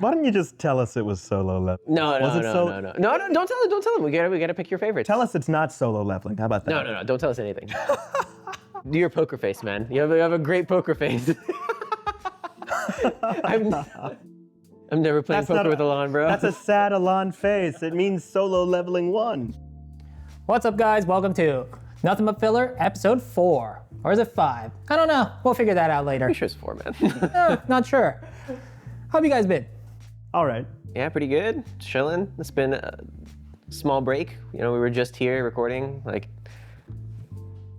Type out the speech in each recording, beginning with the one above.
Why don't you just tell us it was solo leveling? No, don't tell them. We gotta pick your favorites. Tell us it's not solo leveling. How about that? No, don't tell us anything. Do your poker face, man. You have a great poker face. I'm never playing poker with Alon, bro. That's a sad Alon face. It means solo leveling 1. What's up, guys? Welcome to Nothing But Filler, episode 4. Or is it 5? I don't know. We'll figure that out later. Pretty sure it's 4, man. Not sure. How have you guys been? All right. Yeah, pretty good. Chilling. It's been a small break. You know, we were just here recording like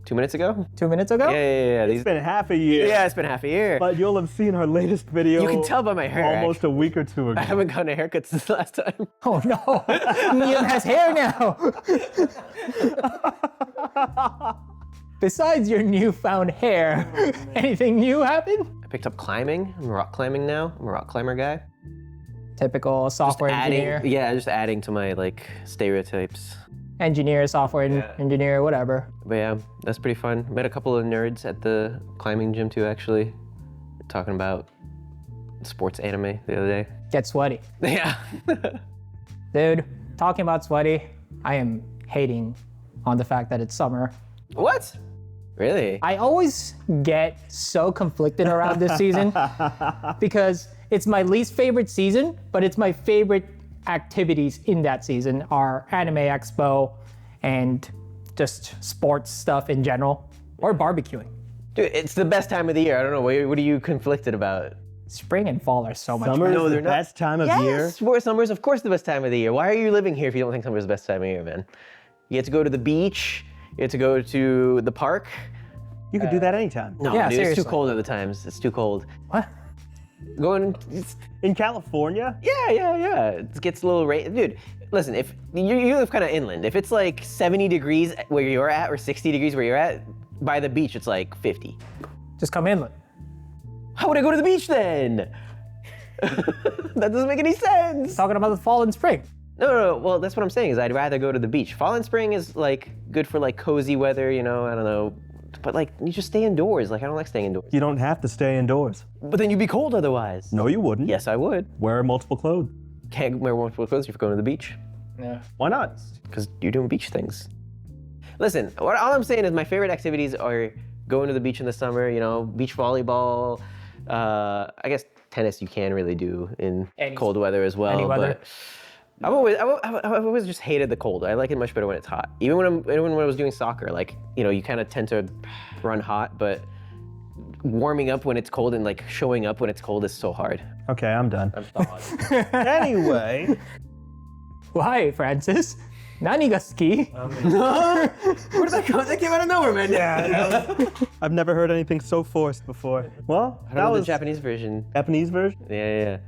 2 minutes ago. 2 minutes ago? Yeah. It's been half a year. Yeah, it's been half a year. But you'll have seen our latest video. You can tell by my hair. Almost a week or two ago. I haven't gotten a haircut since the last time. Oh no, Niam has hair now. Besides your newfound hair, anything new happened? I picked up climbing. I'm rock climbing now. I'm a rock climber guy. Typical software engineer. Yeah, just adding to my like stereotypes. Engineer, software engineer, whatever. But yeah, that's pretty fun. Met a couple of nerds at the climbing gym too, actually. Talking about sports anime the other day. Get sweaty. Yeah. Dude, talking about sweaty, I am hating on the fact that it's summer. What? Really? I always get so conflicted around this season because it's my least favorite season, but it's my favorite activities in that season are Anime Expo and just sports stuff in general, or barbecuing. Dude, it's the best time of the year. I don't know, what are you conflicted about? Spring and fall are so much Summer fun. is the best time of year. Yes, summer's of course the best time of the year. Why are you living here if you don't think summer's the best time of year, man? You get to go to the beach, you get to go to the park. You could do that anytime. No, Yeah, dude, it's seriously. too cold at the times. It's too cold. What? Going, In California? yeah. It gets a little rain. Dude, listen, if you live kind of inland, if it's like 70 degrees where you're at or 60 degrees where you're at, by the beach it's like 50. Just come inland. How would I go to the beach then? That doesn't make any sense. Talking about the fall and spring. No, well, that's what I'm saying is I'd rather go to the beach. Fall and spring is like good for like cozy weather, you know, I don't know. But like, you just stay indoors. Like, I don't like staying indoors. You don't have to stay indoors. But then you'd be cold otherwise. No, you wouldn't. Yes, I would. Wear multiple clothes. Can't wear multiple clothes if you're going to the beach. Yeah. Why not? Because you're doing beach things. Listen, all I'm saying is my favorite activities are going to the beach in the summer, you know, beach volleyball. I guess tennis you can really do in cold weather as well. Any weather. But I've always just hated the cold. I like it much better when it's hot. Even when I was doing soccer, like, you know, you kind of tend to run hot, but warming up when it's cold and like showing up when it's cold is so hard. Okay, I'm done. I'm thawed. Anyway. Why, Francis? Nani ga suki? Where did that come? That came out of nowhere, man. Yeah, I've never heard anything so forced before. Well, I that don't know was the Japanese version. Japanese version? Yeah.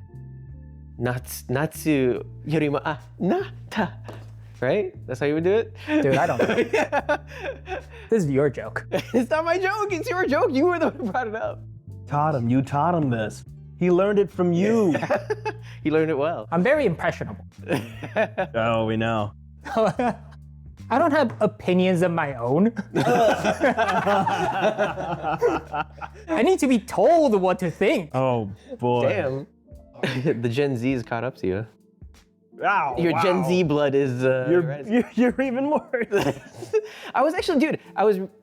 Natsu yorima nata. Right? That's how you would do it? Dude, I don't know. Yeah. This is your joke. It's not my joke. It's your joke. You were the one who brought it up. You taught him this. He learned it from you. He learned it well. I'm very impressionable. Oh, we know. I don't have opinions of my own. I need to be told what to think. Oh, boy. Damn. The Gen Z is caught up to you. Ow, Your wow. Gen Z blood is rising. You're even worse. I was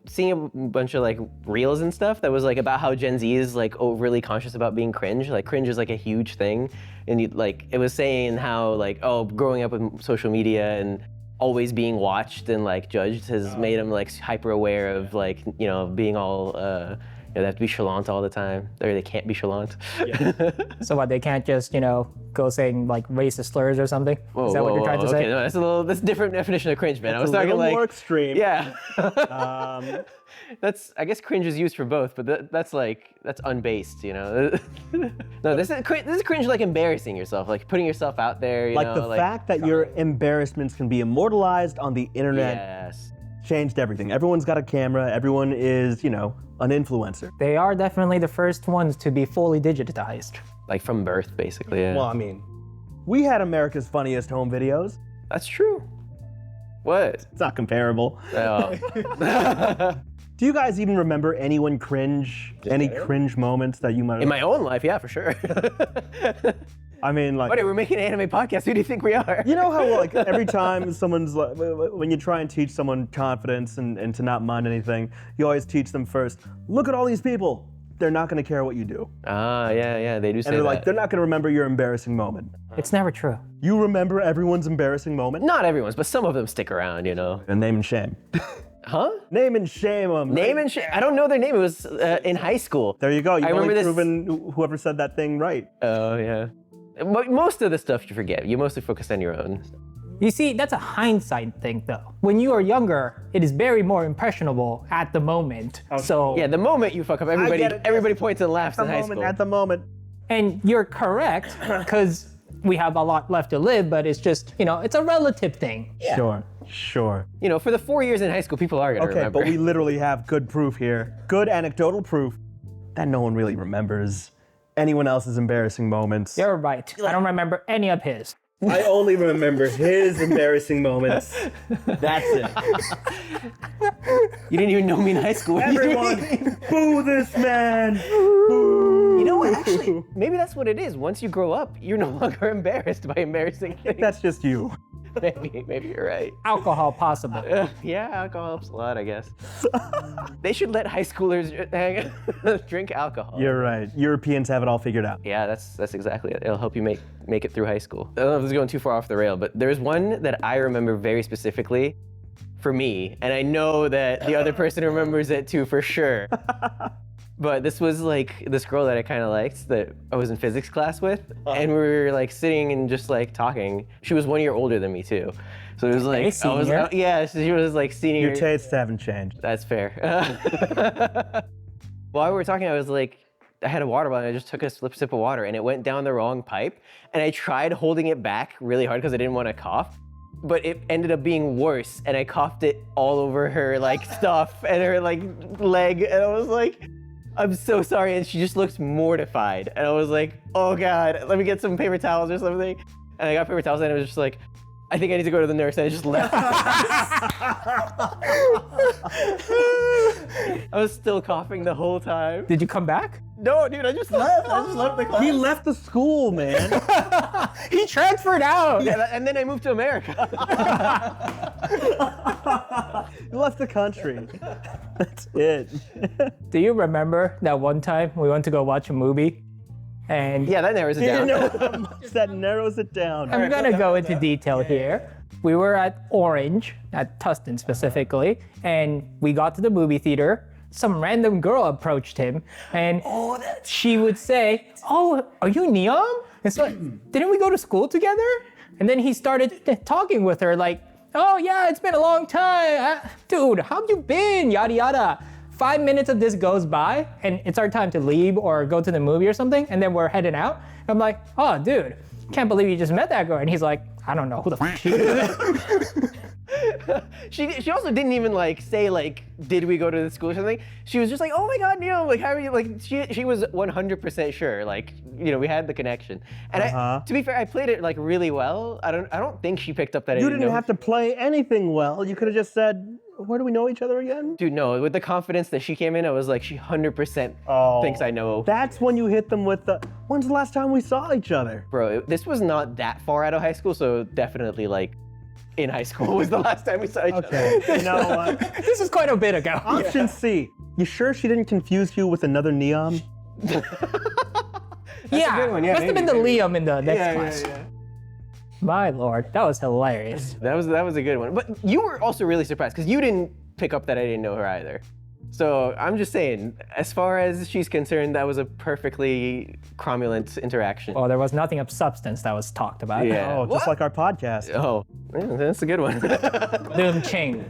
seeing a bunch of like reels and stuff that was like about how Gen Z is like overly conscious about being cringe. Like cringe is like a huge thing. And it was saying how like, oh, growing up with social media and always being watched and like judged has made them like hyper aware of like, you know, being all, they have to be chalant all the time, or they can't be chalant. Yeah. So what, they can't just, you know, go saying like racist slurs or something? Is that what you're trying to say? Okay, no, that's a different definition of cringe, man. I was a talking little like more extreme. Yeah. I guess cringe is used for both, but that's unbased, you know. No, this is cringe like embarrassing yourself, like putting yourself out there. You Like know, the fact that your embarrassments can be immortalized on the internet Yes. changed everything. Everyone's got a camera. Everyone is, you know, an influencer. They are definitely the first ones to be fully digitized. Like from birth, basically. Yeah. Well, I mean, we had America's Funniest Home Videos. That's true. What? It's not comparable. Oh. Do you guys even remember anyone cringe? Any cringe moments that you might have? In my own life, yeah, for sure. I mean, like, Buddy, we're making an anime podcast. Who do you think we are? you know how like every time someone's like, when you try and teach someone confidence and to not mind anything, you always teach them first, look at all these people. They're not going to care what you do. Ah, yeah, they do say And they're that. like, they're not going to remember your embarrassing moment. It's never true. You remember everyone's embarrassing moment? Not everyone's, but some of them stick around, you know. And name and shame. Huh? Name and shame them. Name and shame. I don't know their name. It was in high school. There you go. You've remember only this- proven whoever said that thing right. Oh, yeah. But most of the stuff you forget. You mostly focus on your own. You see, that's a hindsight thing, though. When you are younger, it is very more impressionable at the moment. So, Yeah, the moment you fuck up, everybody get it. everybody points and laughs in high school. At the moment. and you're correct, because we have a lot left to live, but it's just, it's a relative thing. Sure. You know, for the 4 years in high school, people are gonna Okay, remember. but we literally have good proof here. Good anecdotal proof that no one really remembers anyone else's embarrassing moments. You're right. I don't remember any of his. I only remember his embarrassing moments. That's it. You didn't even know me in high school. Everyone, boo this man. You know what? Actually, maybe that's what it is. Once you grow up, you're no longer embarrassed by embarrassing things. That's just you. Maybe you're right. Alcohol possible. Yeah, alcohol helps a lot, I guess. They should let high schoolers drink alcohol. You're right. Europeans have it all figured out. Yeah, that's exactly it. It'll help you make it through high school. I don't know if this is going too far off the rail, but there's one that I remember very specifically for me, and I know that the other person remembers it too for sure. But this was like this girl that I kind of liked that I was in physics class with, and we were like sitting and just like talking. She was 1 year older than me too, so it was like Okay, senior. yeah, so she was like senior. Your tastes haven't changed. That's fair. While we were talking, I was like, I had a water bottle and I just took a sip of water and it went down the wrong pipe. And I tried holding it back really hard because I didn't want to cough, but it ended up being worse. And I coughed it all over her like stuff and her like leg. And I was like, I'm so sorry. And she just looked mortified. And I was like, oh God, let me get some paper towels or something. And I got paper towels and I was just like, I think I need to go to the nurse, and I just left. I was still coughing the whole time. Did you come back? No, dude, I just left. I just left the class. He left the school, man. He transferred out. Yeah, and then I moved to America. He left the country. That's it. Do you remember that one time we went to go watch a movie? And Yeah, that narrows it You down. know how much that narrows it down. I'm gonna go into detail here. We were at Orange, at Tustin specifically, and we got to the movie theater. Some random girl approached him, and she would say, "Oh, are you Niam?" And so, didn't we go to school together? And then he started talking with her, like, "Oh yeah, it's been a long time, dude. How have you been? Yada yada." 5 minutes of this goes by, and it's our time to leave or go to the movie or something, and then we're heading out. I'm like, "Oh, dude, can't believe you just met that girl." And he's like, "I don't know who the fuck she is." She also didn't even like say like, did we go to the school or something? She was just like, oh my God, Neil, like how are you? Like she was 100% sure, like we had the connection. And to be fair, I played it like really well. I don't think she picked up that I You didn't didn't know. have to play anything well. You could have just said, where do we know each other again? Dude, no, with the confidence that she came in, I was like, she 100% thinks I know. That's when you hit them with the, when's the last time we saw each other? Bro, this was not that far out of high school, so definitely like in high school was the last time we saw each Okay, other. you know what? This is quite a bit ago. Option C. You sure she didn't confuse you with another Niam? Yeah, good one. Yeah, must have been the maybe. Liam in the next class. My lord, that was hilarious. That was a good one. But you were also really surprised because you didn't pick up that I didn't know her either. So I'm just saying, as far as she's concerned, that was a perfectly cromulent interaction. Well, there was nothing of substance that was talked about. Yeah. Oh, just like our podcast. Oh, yeah, that's a good one. Doom Ching.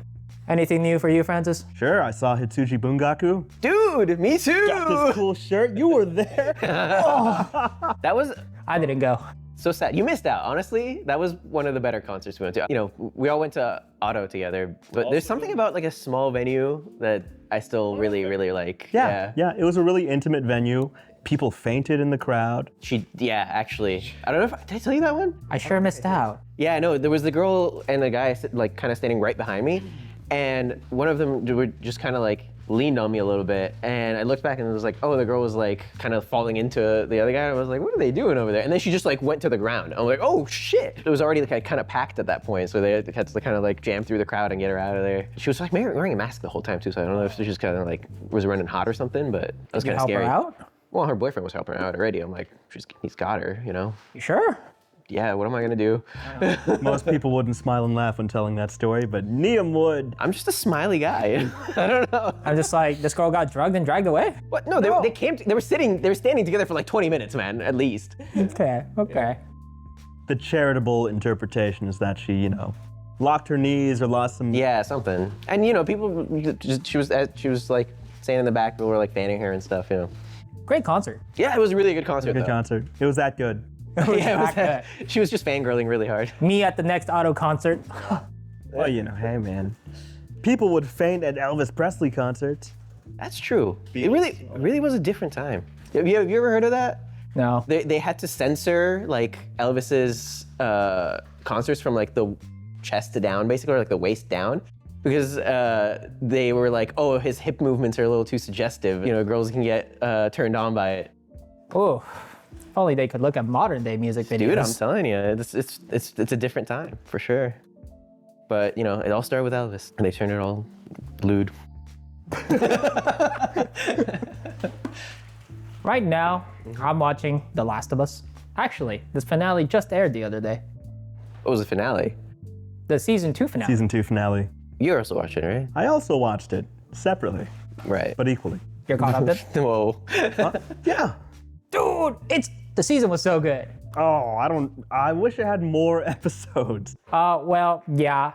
Anything new for you, Francis? Sure, I saw Hitsujibungaku. Dude, me too. Got this cool shirt. You were there. That was I didn't go. so sad. You missed out, honestly. That was one of the better concerts we went to. You know, we all went to Auto together, but there's something about like a small venue that I still really, really like. Yeah, it was a really intimate venue. People fainted in the crowd. Actually. I don't know did I tell you that one? I sure missed out. Yeah, no, there was the girl and the guy like kind of standing right behind me, and one of them were just kind of like leaned on me a little bit, and I looked back and it was like, oh, the girl was like kind of falling into the other guy. And I was like, what are they doing over there? And then she just like went to the ground. I'm like, oh shit! It was already like kind of packed at that point, so they had to kind of like jam through the crowd and get her out of there. She was like wearing a mask the whole time too, so I don't know if she just kind of like was running hot or something, but it was kind of scary. Help her out? Well, her boyfriend was helping her out already. I'm like, he's got her, you know? You sure? Yeah, what am I gonna do? Most people wouldn't smile and laugh when telling that story, but Niam would. I'm just a smiley guy. I don't know. I'm just like, this girl got drugged and dragged away? What? No, they were standing together for like 20 minutes, man, at least. Okay. The charitable interpretation is that she, you know, locked her knees or lost some. Yeah, something. And you know, people, she was like standing in the back, people were like fanning her and stuff, you know. Great concert. Yeah, it was a really good concert. Good concert. It was that good. Yeah, it was that. She was just fangirling really hard. Me at the next auto concert. Well, you know, hey man, people would faint at Elvis Presley concerts. That's true. It really was a different time. Have you ever heard of that? No. They had to censor like Elvis's concerts from like the chest to down, basically, or like the waist down, because they were like, oh, his hip movements are a little too suggestive. You know, girls can get turned on by it. Oh, if only they could look at modern day music videos. Dude, I'm telling you, it's a different time for sure. But you know, it all started with Elvis, and they turned it all lewd. Right now, I'm watching The Last of Us. Actually, this finale just aired the other day. What was the finale? The season 2 finale. Season 2 finale. You're also watching, right? I also watched it separately, Right. but equally. You're caught up then? Whoa. Yeah. Dude, the season was so good. Oh, I wish it had more episodes. Well, yeah.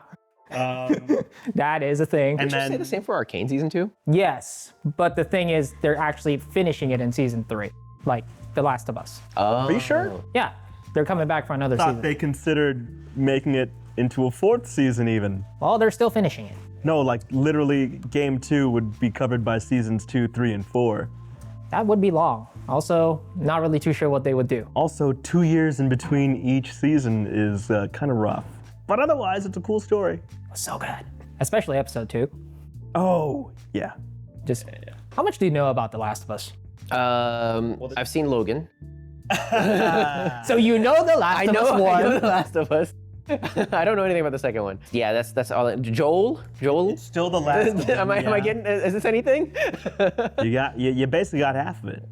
That is a thing. And Did you say the then, same for Arcane season 2? Yes, but the thing is, they're actually finishing it in season 3, like The Last of Us. Oh. are you sure? Yeah, they're coming back for another Thought season. they considered making it into a 4th season even. Well, they're still finishing it. No, like literally game 2 would be covered by seasons 2, 3, and 4. That would be long. Also, not really too sure what they would do. Also, 2 years in between each season is kind of rough. But otherwise, it's a cool story. It was so good, especially episode 2. Oh, yeah. Just, how much do you know about The Last of Us? I've seen Logan. So you know The Last of Us 1. I know The Last of Us. I don't know anything about the second one. Yeah, that's all. Joel? Still the last. Am I getting? Is this anything? You basically got half of it.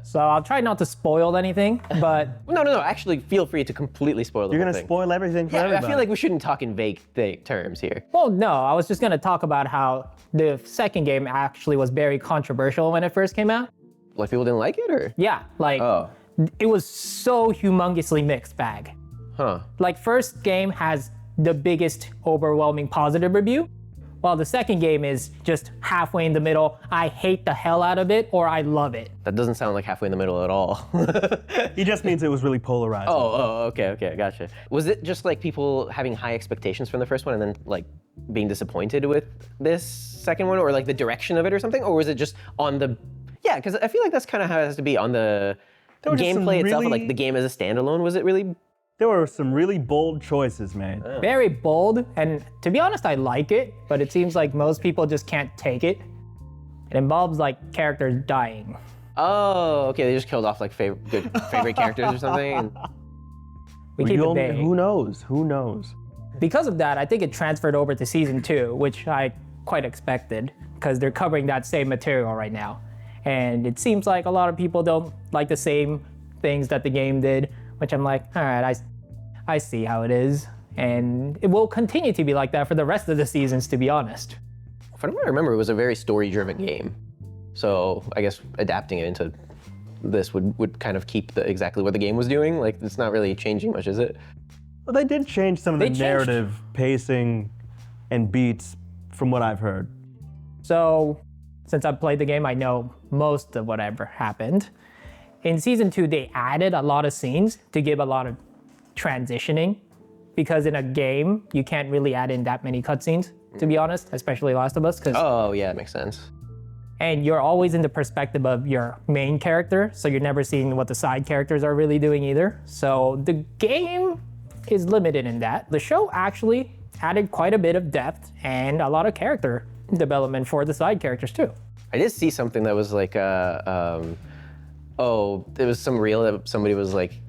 So I'll try not to spoil anything, but No. Actually, feel free to completely spoil the You're whole gonna thing. spoil everything for Yeah, everybody. I feel like we shouldn't talk in vague terms here. well, no, I was just gonna talk about how the second game actually was very controversial when it first came out. Like people didn't like it, or? Yeah, like Oh. it was so humongously mixed bag. Huh. Like first game has the biggest overwhelming positive review, while the second game is just halfway in the middle. I hate the hell out of it or I love it. That doesn't sound like halfway in the middle at all. He just means it was really polarizing. Okay, gotcha. Was it just like people having high expectations from the first one and then like being disappointed with this second one, or like the direction of it or something? Or was it just on the, yeah, because I feel like that's kind of how it has to be on the There were just some gameplay itself, and really- like the game as a standalone. Was it really? There were some really bold choices made. Very bold, and to be honest, I like it, but it seems like most people just can't take it. It involves like characters dying. Oh, okay. They just killed off like good favorite characters or something. And, We keep it vague. Who knows? Who knows? Because of that, I think it transferred over to season 2, which I quite expected, because they're covering that same material right now. And it seems like a lot of people don't like the same things that the game did, which I'm like, all right, I see how it is. And it will continue to be like that for the rest of the seasons, to be honest. from what I remember, it was a very story-driven game. So I guess adapting it into this would kind of keep exactly what the game was doing. Like, it's not really changing much, is it? Well, they did change some of the They changed- narrative pacing and beats from what I've heard. So, since I've played the game, I know most of whatever happened. In season 2, they added a lot of scenes to give a lot of transitioning, because in a game, you can't really add in that many cutscenes, to be honest, especially Last of Us, Oh, yeah, it makes sense. and you're always in the perspective of your main character, so you're never seeing what the side characters are really doing either. So the game is limited in that. The show actually added quite a bit of depth and a lot of character development for the side characters too. I did see something that was like, there was some reel that somebody was like,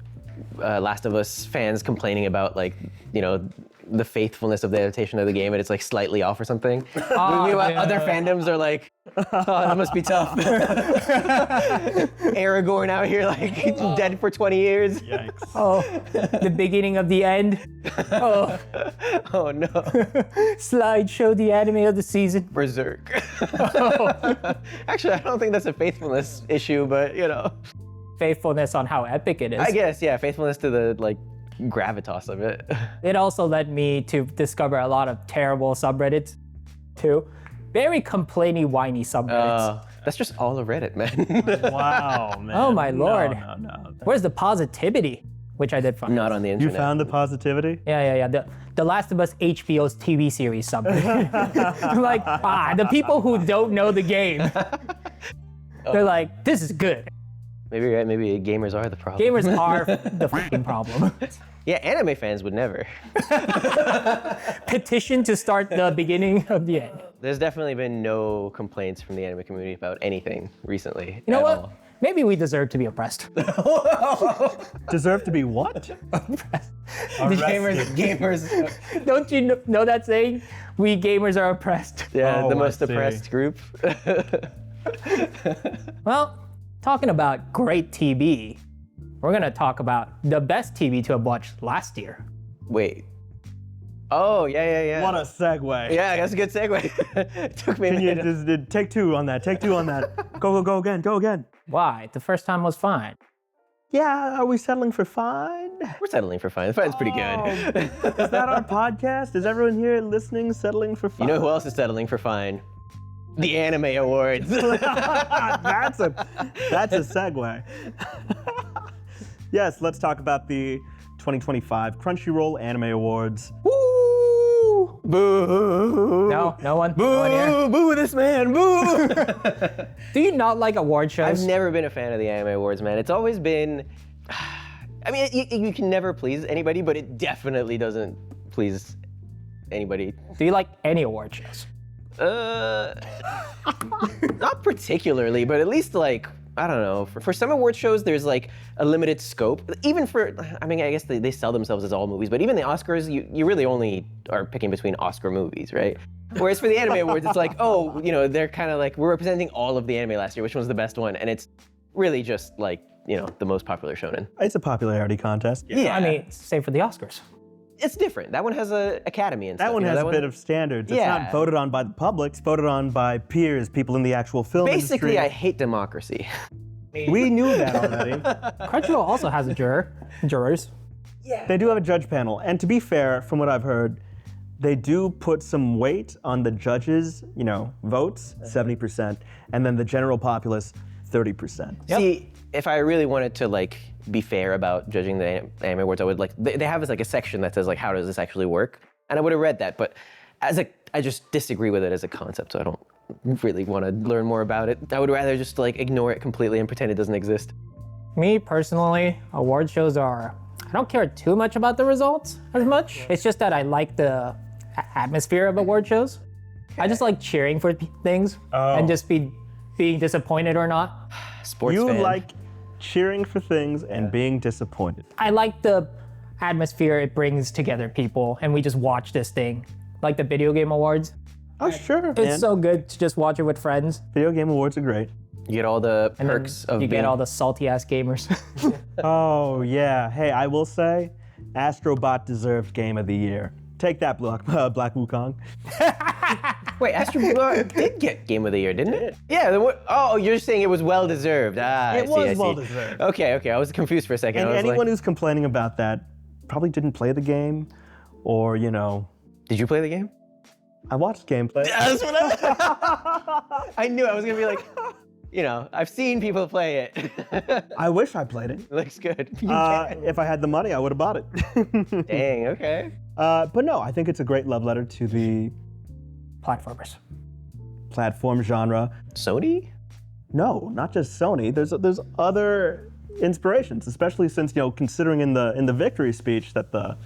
Last of Us fans complaining about like, the faithfulness of the adaptation of the game, and it's like slightly off or something. Meanwhile, other fandoms are like, oh, that must be tough. Aragorn out here like dead for 20 years. Yikes. Oh, the beginning of the end. Oh, Oh no. slideshow, the anime of the season. Berserk. Actually, I don't think that's a faithfulness issue, but Faithfulness on how epic it is. I guess, yeah, faithfulness to the like gravitas of it. It also led me to discover a lot of terrible subreddits, too. Very complainy, whiny subreddits. That's just all of Reddit, man. Wow, man. Oh, my lord. No. Where's the positivity? Which I did find. Not on the You internet. found the positivity? Yeah. The Last of Us HBO's TV series subreddit. Like, the people who don't know the game, they're like, this is good. Maybe you're right. Maybe gamers are the problem. Gamers are the fucking problem. Yeah, anime fans would never. Petition to start the beginning of the end. There's definitely been no complaints from the anime community about anything recently. You know at what? all. Maybe we deserve to be oppressed. Deserve to be what? The Gamers. Don't you know that saying? We gamers are oppressed. Yeah, Oh, the I most see. oppressed group. Well, talking about great TV, we're gonna talk about the best TV to have watched last year. Wait. Oh, yeah. What a segue. Yeah, that's a good segue. It took me a Can you minute. just take two on that? Take two on that. Go again. Why? The first time was fine. Yeah, are we settling for fine? We're settling for fine. Fine's pretty good. Is that our podcast? Is everyone here listening settling for fine? You know who else is settling for fine? The Anime Awards. that's a segue. Yes, let's talk about the 2025 Crunchyroll Anime Awards. Woo! Boo! No one Boo! here. Boo this man! Boo! Do you not like award shows? I've never been a fan of the Anime Awards, man. It's always been. I mean, you can never please anybody, but it definitely doesn't please anybody. Do you like any award shows? Not particularly, but at least like, I don't know. For some award shows, there's like a limited scope. Even for, I mean, I guess they sell themselves as all movies, but even the Oscars, you really only are picking between Oscar movies, right? Whereas for the Anime Awards, it's like, they're kind of like, we're representing all of the anime last year, which one's the best one? And it's really just like, the most popular shonen. It's a popularity contest. Yeah. I mean, same for the Oscars. It's different. That one has a academy and stuff. That one has a bit of standards. It's Yeah. not voted on by the public. It's voted on by peers, people in the actual film Basically, I industry. hate democracy. We knew that already. Crunchyroll also has a jurors. They do have a judge panel, and to be fair, from what I've heard, they do put some weight on the judges, votes, 70%, and then the general populace, 30%. See, if I really wanted to like be fair about judging the Anime Awards, I would like they have like a section that says like how does this actually work, and I would have read that, but I just disagree with it as a concept, so I don't really want to learn more about it. I would rather just like ignore it completely and pretend it doesn't exist. Me personally, award shows I don't care too much about the results as much. It's just that I like the atmosphere of award shows. I just like cheering for things and just being disappointed or not. Sports You fan. like cheering for things and being disappointed. I like the atmosphere it brings together people, and we just watch this thing. Like the video game awards. Oh, sure, It's man. so good to just watch it with friends. Video game awards are great. You get all the And then perks of you being get all the salty ass gamers. Oh, yeah. Hey, I will say, Astrobot deserved Game of the Year. Take that, Black Wukong. Wait, Astro Boy did get Game of the Year, didn't it? Yeah. You're saying it was well deserved. I It see, was I see. well deserved. Okay. I was confused for a second. And I was anyone like, who's complaining about that probably didn't play the game, or, did you play the game? I watched gameplay. That's what I knew. I was gonna be like, I've seen people play it. I wish I played it. It looks good. If I had the money, I would have bought it. Dang. Okay. But no, I think it's a great love letter to the Platformers. platform genre. Sony? No, not just Sony. There's other inspirations, especially since considering in the victory speech that the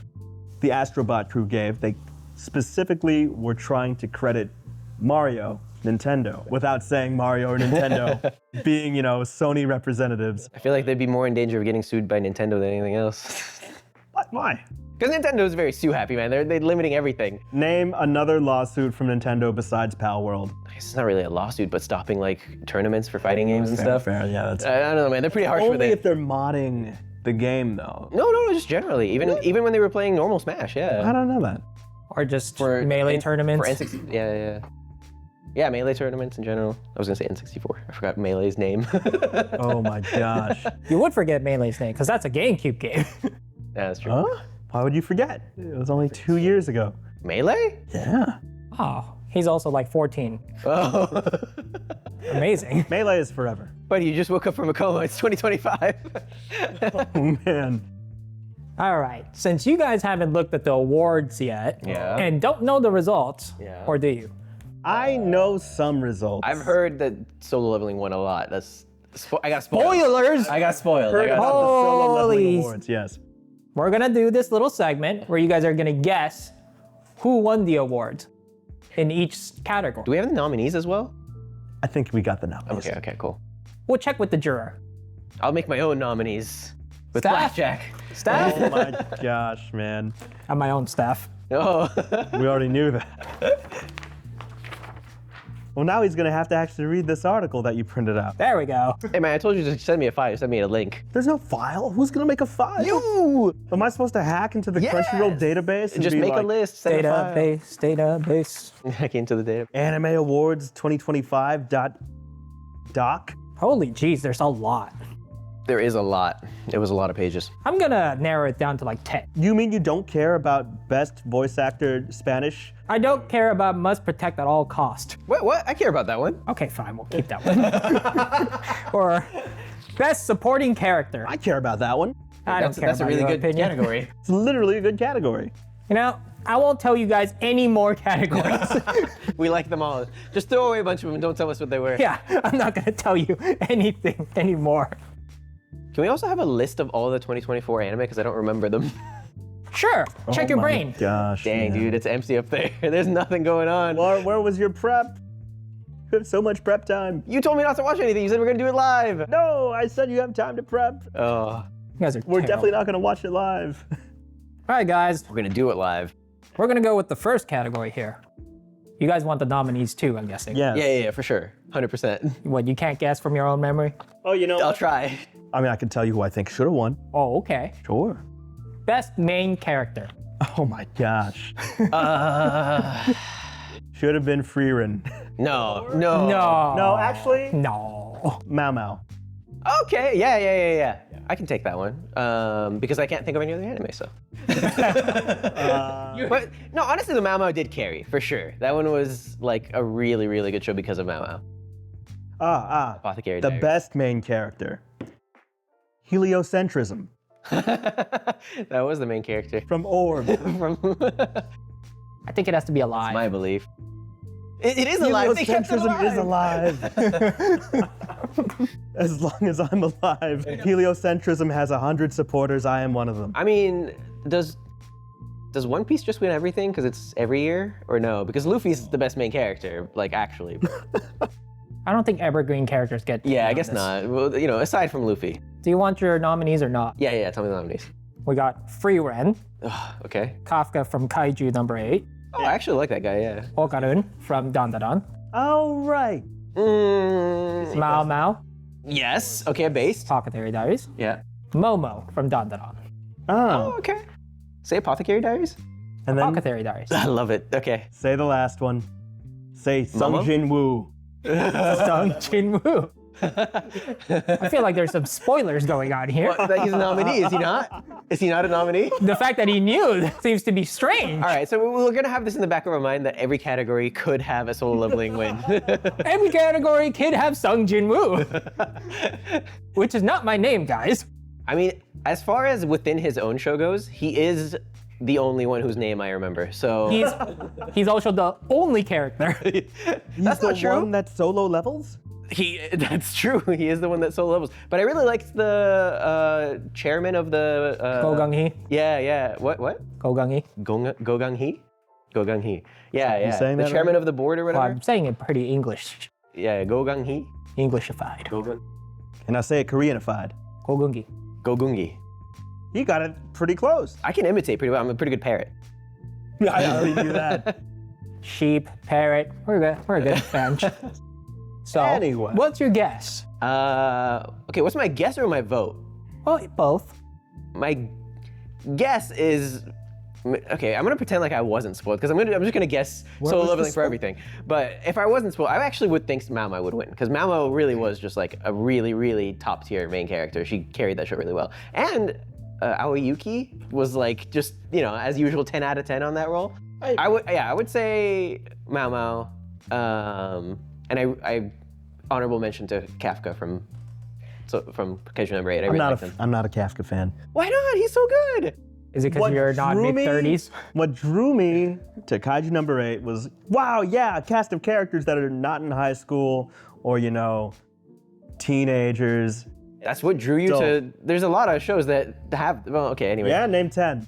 Astrobot crew gave, they specifically were trying to credit Mario Nintendo, without saying Mario or Nintendo, being, Sony representatives. I feel like they'd be more in danger of getting sued by Nintendo than anything else. Why? Because Nintendo's very sue happy, man. They're limiting everything. Name another lawsuit from Nintendo besides Pal World. I guess it's not really a lawsuit, but stopping like tournaments for fighting games and stuff. Fair, yeah, that's I don't know, man. They're pretty harsh with only it. if they're modding the game, though. No, just generally. Even when they were playing normal Smash, yeah. I don't know that. Or just Melee tournaments. For N64, yeah. Yeah, Melee tournaments in general. I was gonna say N64. I forgot Melee's name. Oh my gosh. You would forget Melee's name, because that's a GameCube game. Yeah, that's true. Huh? Why would you forget? It was only 2 years ago. Melee? Yeah. Oh, he's also like 14. Oh. Amazing. Melee is forever. But you just woke up from a coma. It's 2025. Oh man. All right, since you guys haven't looked at the awards yet, Yeah. and don't know the results, Yeah. or do you? I know some results. I've heard that solo leveling won a lot. I got spoiled. Spoilers! I got spoiled. Heard about the solo leveling Holy- awards, yes. We're gonna do this little segment where you guys are gonna guess who won the award in each category. Do we have the nominees as well? I think we got the nominees. Okay, cool. We'll check with the juror. I'll make my own nominees with Staff? blackjack. Staff? Oh my gosh, man. And my own staff. Oh. We already knew that. Well, now he's gonna have to actually read this article that you printed out. There we go. Hey man, I told you to send me a file. Send me a link. There's no file. Who's gonna make a file? You! Am I supposed to hack into the Yes! Crunchyroll database and Just be make like, a list. Send a file. Database. Hack into the data. Anime Awards 2025 doc? Holy jeez, there's a lot. There is a lot. It was a lot of pages. I'm gonna narrow it down to like 10. You mean you don't care about best voice actor Spanish? I don't care about must protect at all cost. What? I care about that one. Okay, fine, we'll keep that one. Or best supporting character. I care about that one. I don't care That's a about really your good opinion. category. It's literally a good category. You know, I won't tell you guys any more categories. We like them all. Just throw away a bunch of them and don't tell us what they were. Yeah, I'm not gonna tell you anything anymore. Can we also have a list of all the 2024 anime? Because I don't remember them. Sure, check your brain. Gosh. Dang, man. dude, it's empty up there. There's nothing going on. Where was your prep? You have so much prep time. You told me not to watch anything. You said we're gonna do it live. No, I said you have time to prep. Oh, You guys are We're terrible. definitely not gonna watch it live. All right, guys, we're gonna do it live. we're gonna go with the first category here. You guys want the nominees too, I'm guessing. Yes. Yeah, for sure. 100%. What, you can't guess from your own memory? Oh, you know. I'll try. I mean, I can tell you who I think should have won. Oh, okay. Sure. Best main character. Oh my gosh. Should have been Freerin. No. No, actually, No. Mao Mao. Okay, yeah. I can take that one. Because I can't think of any other anime, so. But no, honestly, the Mao Mao did carry, for sure. That one was like a really, really good show because of Mao Mao. Apothecary The Diaries. best main character. Heliocentrism That was the main character. from Orb. From I think it has to be alive. my belief. It is alive. They kept it Heliocentrism is alive. As long as I'm alive. Heliocentrism has 100 supporters. I am one of them. I mean, does One Piece just win everything because it's every year, or no? Because Luffy's the best main character, like actually. I don't think evergreen characters get. Yeah, I on guess this. not. Well, you know, aside from Luffy. Do you want your nominees or not? Yeah. Tell me the nominees. We got Freeran, Ugh, okay. Kafka from Kaiju number 8, Oh, I actually like that guy. Yeah. Okarun from Dandadan, Oh, right. Mao Mao, Yes. Okay, based. Apothecary Diaries, Yeah. Momo from Dandadan, Oh, okay. Say Apothecary Diaries. And then Apothecary Diaries, I love it. Okay. say the last one. Say Sung Momo? Jin Woo. Sung Jin Woo. I feel like there's some spoilers going on here. That he's a nominee, is he not? Is he not a nominee? The fact that he knew seems to be strange. All right, so we're gonna have this in the back of our mind that every category could have a solo leveling win. Every category could have Sung Jin Woo, which is not my name, guys. I mean, as far as within his own show goes, he is the only one whose name I remember. So He's also the only character. that's the not true. one that solo levels? That's true. He is the one that solo levels. But I really liked the chairman of the. Go Gung Hee. Yeah. What? Go Gung Hee. Go Gung Hee? Go Gung Hee. Yeah, yeah. saying The that chairman right? of the board or Well, whatever. I'm saying it pretty English, Yeah, Go Gung Hee. Englishified. Go Gung. And I say it Koreanified. Gogungi. Go Gungi. He got it pretty close. I can imitate pretty well. I'm a pretty good parrot. I already knew that. Sheep, parrot. We're good. We're a good bench. So, Anyway. what's your guess? Okay, what's my guess or my vote? Well, both. My guess is okay. I'm gonna pretend like I wasn't spoiled because I'm just gonna guess Solo was the Leveling for spoil- everything. But if I wasn't spoiled, I actually would think Mao Mao would win because Mao Mao really was just like a really, really top tier main character. She carried that show really well, and Aoyuki was like just as usual 10 out of 10 on that role. I would say Mao Mao, and I honorable mention to Kafka from Kaiju number 8. I really liked him. I'm not a Kafka fan. Why not? He's so good. Is it because you're not mid-30s? What drew me to Kaiju number 8 was, wow, yeah, a cast of characters that are not in high school or, teenagers. That's what drew you to. There's a lot of shows that have. Well, okay. Anyway. Yeah, name 10.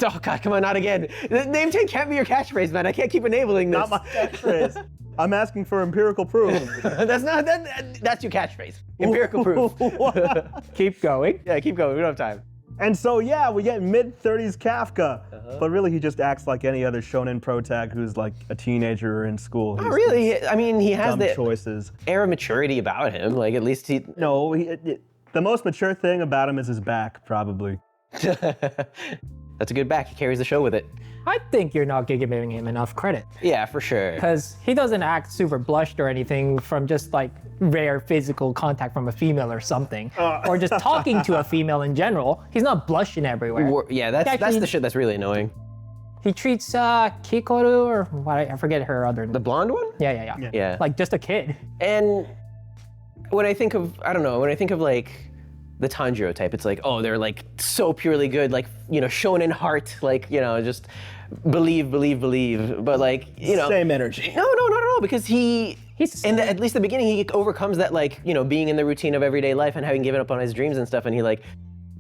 Oh God, come on, not again. Name 10 can't be your catchphrase, man. I can't keep enabling this. Not my catchphrase. I'm asking for empirical proof. That's not. That's your catchphrase. Empirical proof. Keep going. Yeah, keep going. We don't have time. And so, yeah, we get mid-30s Kafka. But really, he just acts like any other shonen protag who's like a teenager or in school. Not really. I mean, he has Dumb the choices. air of maturity about him. Like at least he. No, the most mature thing about him is his back, probably. That's a good back. He carries the show with it. I think you're not giving him enough credit. Yeah, for sure. Because he doesn't act super blushed or anything from just like rare physical contact from a female or something. Or just talking to a female in general. He's not blushing everywhere. Yeah, that's Actually- the shit that's really annoying. He treats Kikoru or what, I forget her other name. The blonde one? Yeah. Yeah. Like just a kid. And when I think of, I don't know, when I think of like the Tanjiro type, it's like, oh, they're like so purely good, like, shonen heart, like, just believe. But like, Same energy. No, not at all, because he's at least the beginning, he overcomes that, like, being in the routine of everyday life and having given up on his dreams and stuff, and he like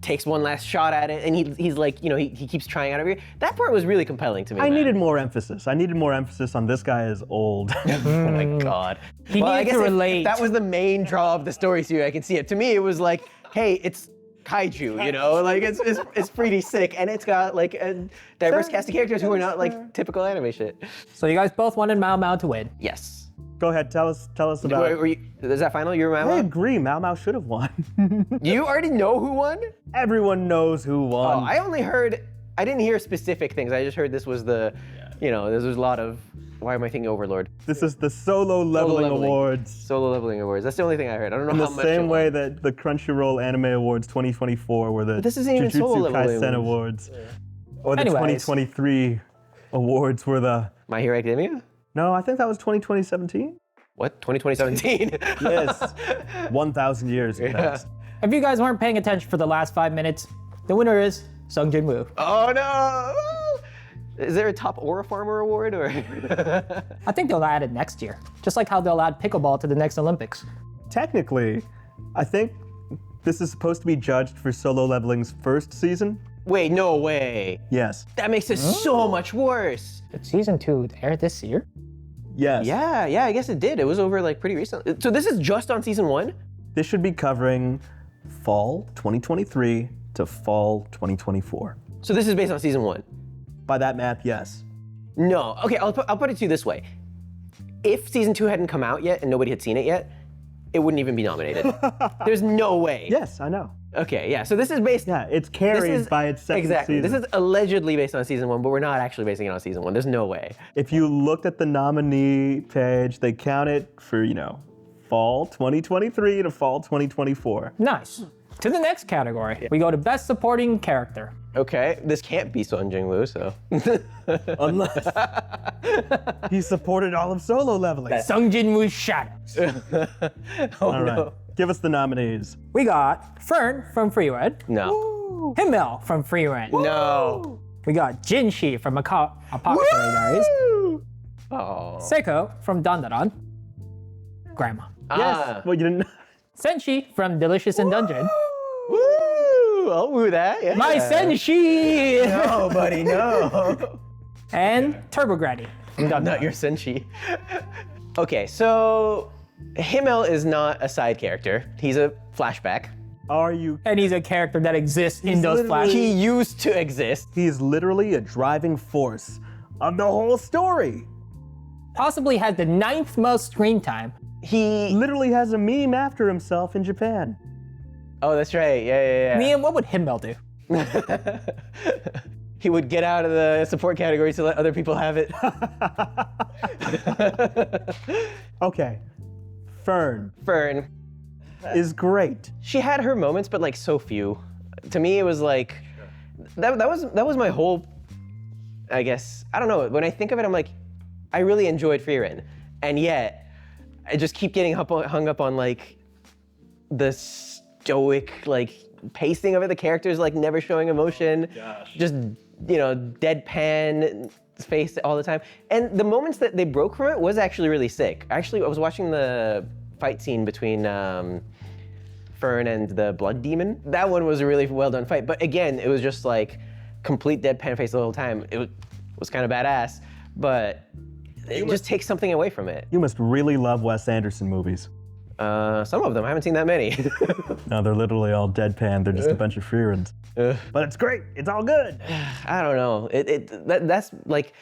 takes one last shot at it, and he's like, he keeps trying out every. That part was really compelling to me. I man. needed more emphasis. I needed more emphasis on this guy is old. Oh my God. He I needed guess to if relate. that was the main draw of the story series, I can see it. To me, it was like, hey, it's kaiju, like it's pretty sick, and it's got like a diverse cast of characters who are not like typical anime shit. So you guys both wanted Mao Mao to win. Yes. Go ahead, tell us about it. Is that final? You I remember? agree, Mao Mao should have won. You already know who won? Everyone knows who won. Oh, I didn't hear specific things. I just heard this was this was a lot of. Why am I thinking Overlord? This is the Solo Leveling Awards. Solo Leveling Awards. That's the only thing I heard. I don't know In how the much. same way that the Crunchyroll Anime Awards 2024 were the this isn't even Solo Jujutsu Leveling Kaisen Awards. Or the Anyways. 2023 awards were the... My Hero Academia? No, I think that was 2017. What? 2017? Yes. 1,000 years passed. If you guys weren't paying attention for the last 5 minutes, the winner is Sung Jin Woo. Oh no! Is there a top Aura Farmer award or? I think they'll add it next year. Just like how they'll add pickleball to the next Olympics. Technically, I think this is supposed to be judged for Solo Leveling's first season. Wait, no way. Yes. That makes it so much worse. Did season 2 air this year? Yes. Yeah, I guess it did. It was over like pretty recently. So this is just on season 1? This should be covering fall 2023 to fall 2024. So this is based on season 1? By that math, yes. No. Okay, I'll put it to you this way. If season 2 hadn't come out yet and nobody had seen it yet, it wouldn't even be nominated. There's no way. Yes, I know. Okay, yeah. So this is based. Yeah, it's carried by its second exactly. season. This is allegedly based on season 1, but we're not actually basing it on season 1. There's no way. If you looked at the nominee page, they count it for, fall 2023 to fall 2024. Nice. To the next category, we go to Best Supporting Character. Okay, this can't be Son Jing-woo, so. Unless he supported all of Solo Leveling. Sung Jin Woo's Shadows. All right, give us the nominees. We got Fern from Free Red. No. Himmel from Free Red. No. We got Jinshi from Apothecary Diaries. Oh. Seiko from Dandadan. Grandma. Yes, well, you didn't. Senshi from Delicious in Dungeon. Woo! I'll woo that. Yeah. My Senshi! No, buddy, no. And Turbo Granny. Not your Senshi. Okay, so Himmel is not a side character. He's a flashback. Are you? And he's a character that exists in those literally- flashbacks. He used to exist. He is literally a driving force of the whole story. Possibly has the 9th most screen time. He. Literally has a meme after himself in Japan. Oh, that's right. Yeah. Niam, what would Himmel do? He would get out of the support category to let other people have it. Okay, Fern Fern. is great. She had her moments, but like so few. To me, it was like that was my whole. I guess I don't know. When I think of it, I'm like, I really enjoyed Frieren, and yet I just keep getting hung up on like the stoic like pacing of it. The characters like never showing emotion, just deadpan face all the time. And the moments that they broke from it was actually really sick. Actually, I was watching the fight scene between Fern and the Blood Demon. That one was a really well done fight. But again, it was just like complete deadpan face the whole time. It was kind of badass, but it just takes something away from it. You must really love Wes Anderson movies. Some of them, I haven't seen that many. No, they're literally all deadpan. They're just a bunch of Freerens. But it's great. It's all good. I don't know. That's like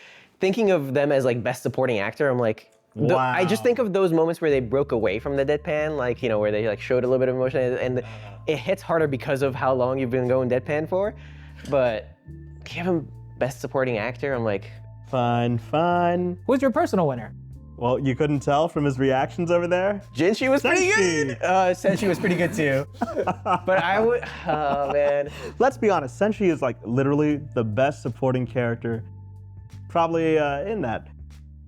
thinking of them as like best supporting actor. I'm like, Wow. I just think of those moments where they broke away from the deadpan, like where they like showed a little bit of emotion, and it hits harder because of how long you've been going deadpan for. But give him best supporting actor. I'm like, Fine. Who's your personal winner? Well, you couldn't tell from his reactions over there? Jinshi was pretty Senshi. good. Senshi was pretty good too. But I would, oh man. Let's be honest, Senshi is like literally the best supporting character probably in that.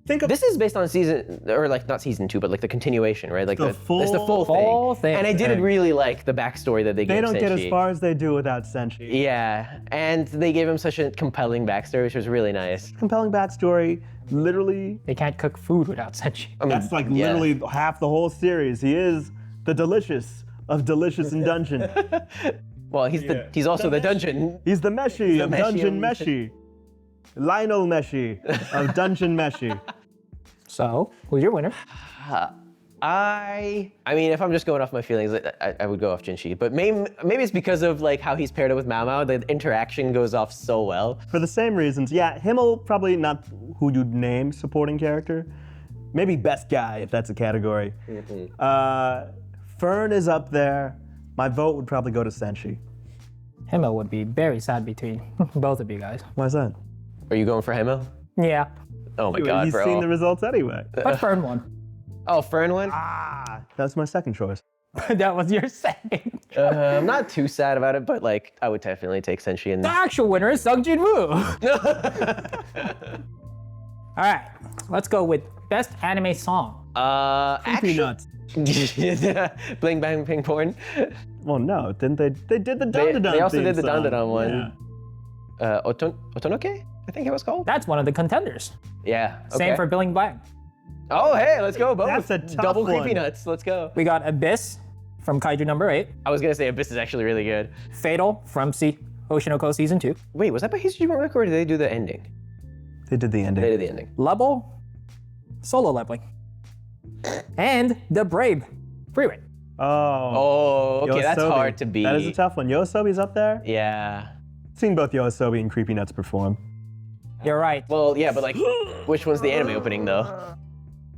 Think of This is based on season, or like not season 2, but like the continuation, right? Like The it's the full full thing. thing. And I did really like the backstory that they they gave don't get as Senshi. far as they do without Senshi. Yeah, and they gave him such a compelling backstory, which was really nice. Compelling backstory, literally. They can't cook food without Senshi. I mean, That's like yeah. literally half the whole series. He is the delicious of Delicious and Dungeon. Well, he's also the dungeon. He's the Meshi of Meshi Dungeon of- Meshi. Lionel Meshi of Dungeon Meshi. So, who's your winner? I mean, if I'm just going off my feelings, I would go off Jinshi. But maybe it's because of like how he's paired up with Mao Mao. The interaction goes off so well. For the same reasons, yeah, Himmel probably not who you'd name supporting character. Maybe best guy, if that's a category. Fern is up there. My vote would probably go to Senshi. Himmel would be very sad between both of you guys. Why is that? Are you going for Himmel? Yeah, Oh my god, He's bro. seen the results anyway. but Fern won. Oh, Fern won? That's my second choice. That was your second. I'm not too sad about it, but like I would definitely take Senshi and The actual winner is Sung Jin Woo. All right, let's go with best anime song. actually, Peanuts. Bling Bang Ping Porn. Well, no, didn't they? They did the They, Dun they also did the song. Dandadan one. Otonoke, I think it was called. That's one of the contenders. Yeah. Okay. Same for Billing Blank. Oh, hey, let's go. Both. That's a tough Double one. creepy nuts. Let's go. We got Abyss from Kaiju number 8, I was gonna say Abyss is actually really good. Fatal from Oshinoko season 2, Wait, was that by Hitsujibungaku or did they do the ending? They did the ending. They did the ending. Level, Solo Leveling, and The Brave, Freeway. Oh. Oh, okay, that's Yoasobi. hard to beat. That is a tough one. Yoasobi's up there. Yeah. Seen both Yoasobi and Creepy Nuts perform. You're right. Well, yeah, but like, which one's the anime opening though?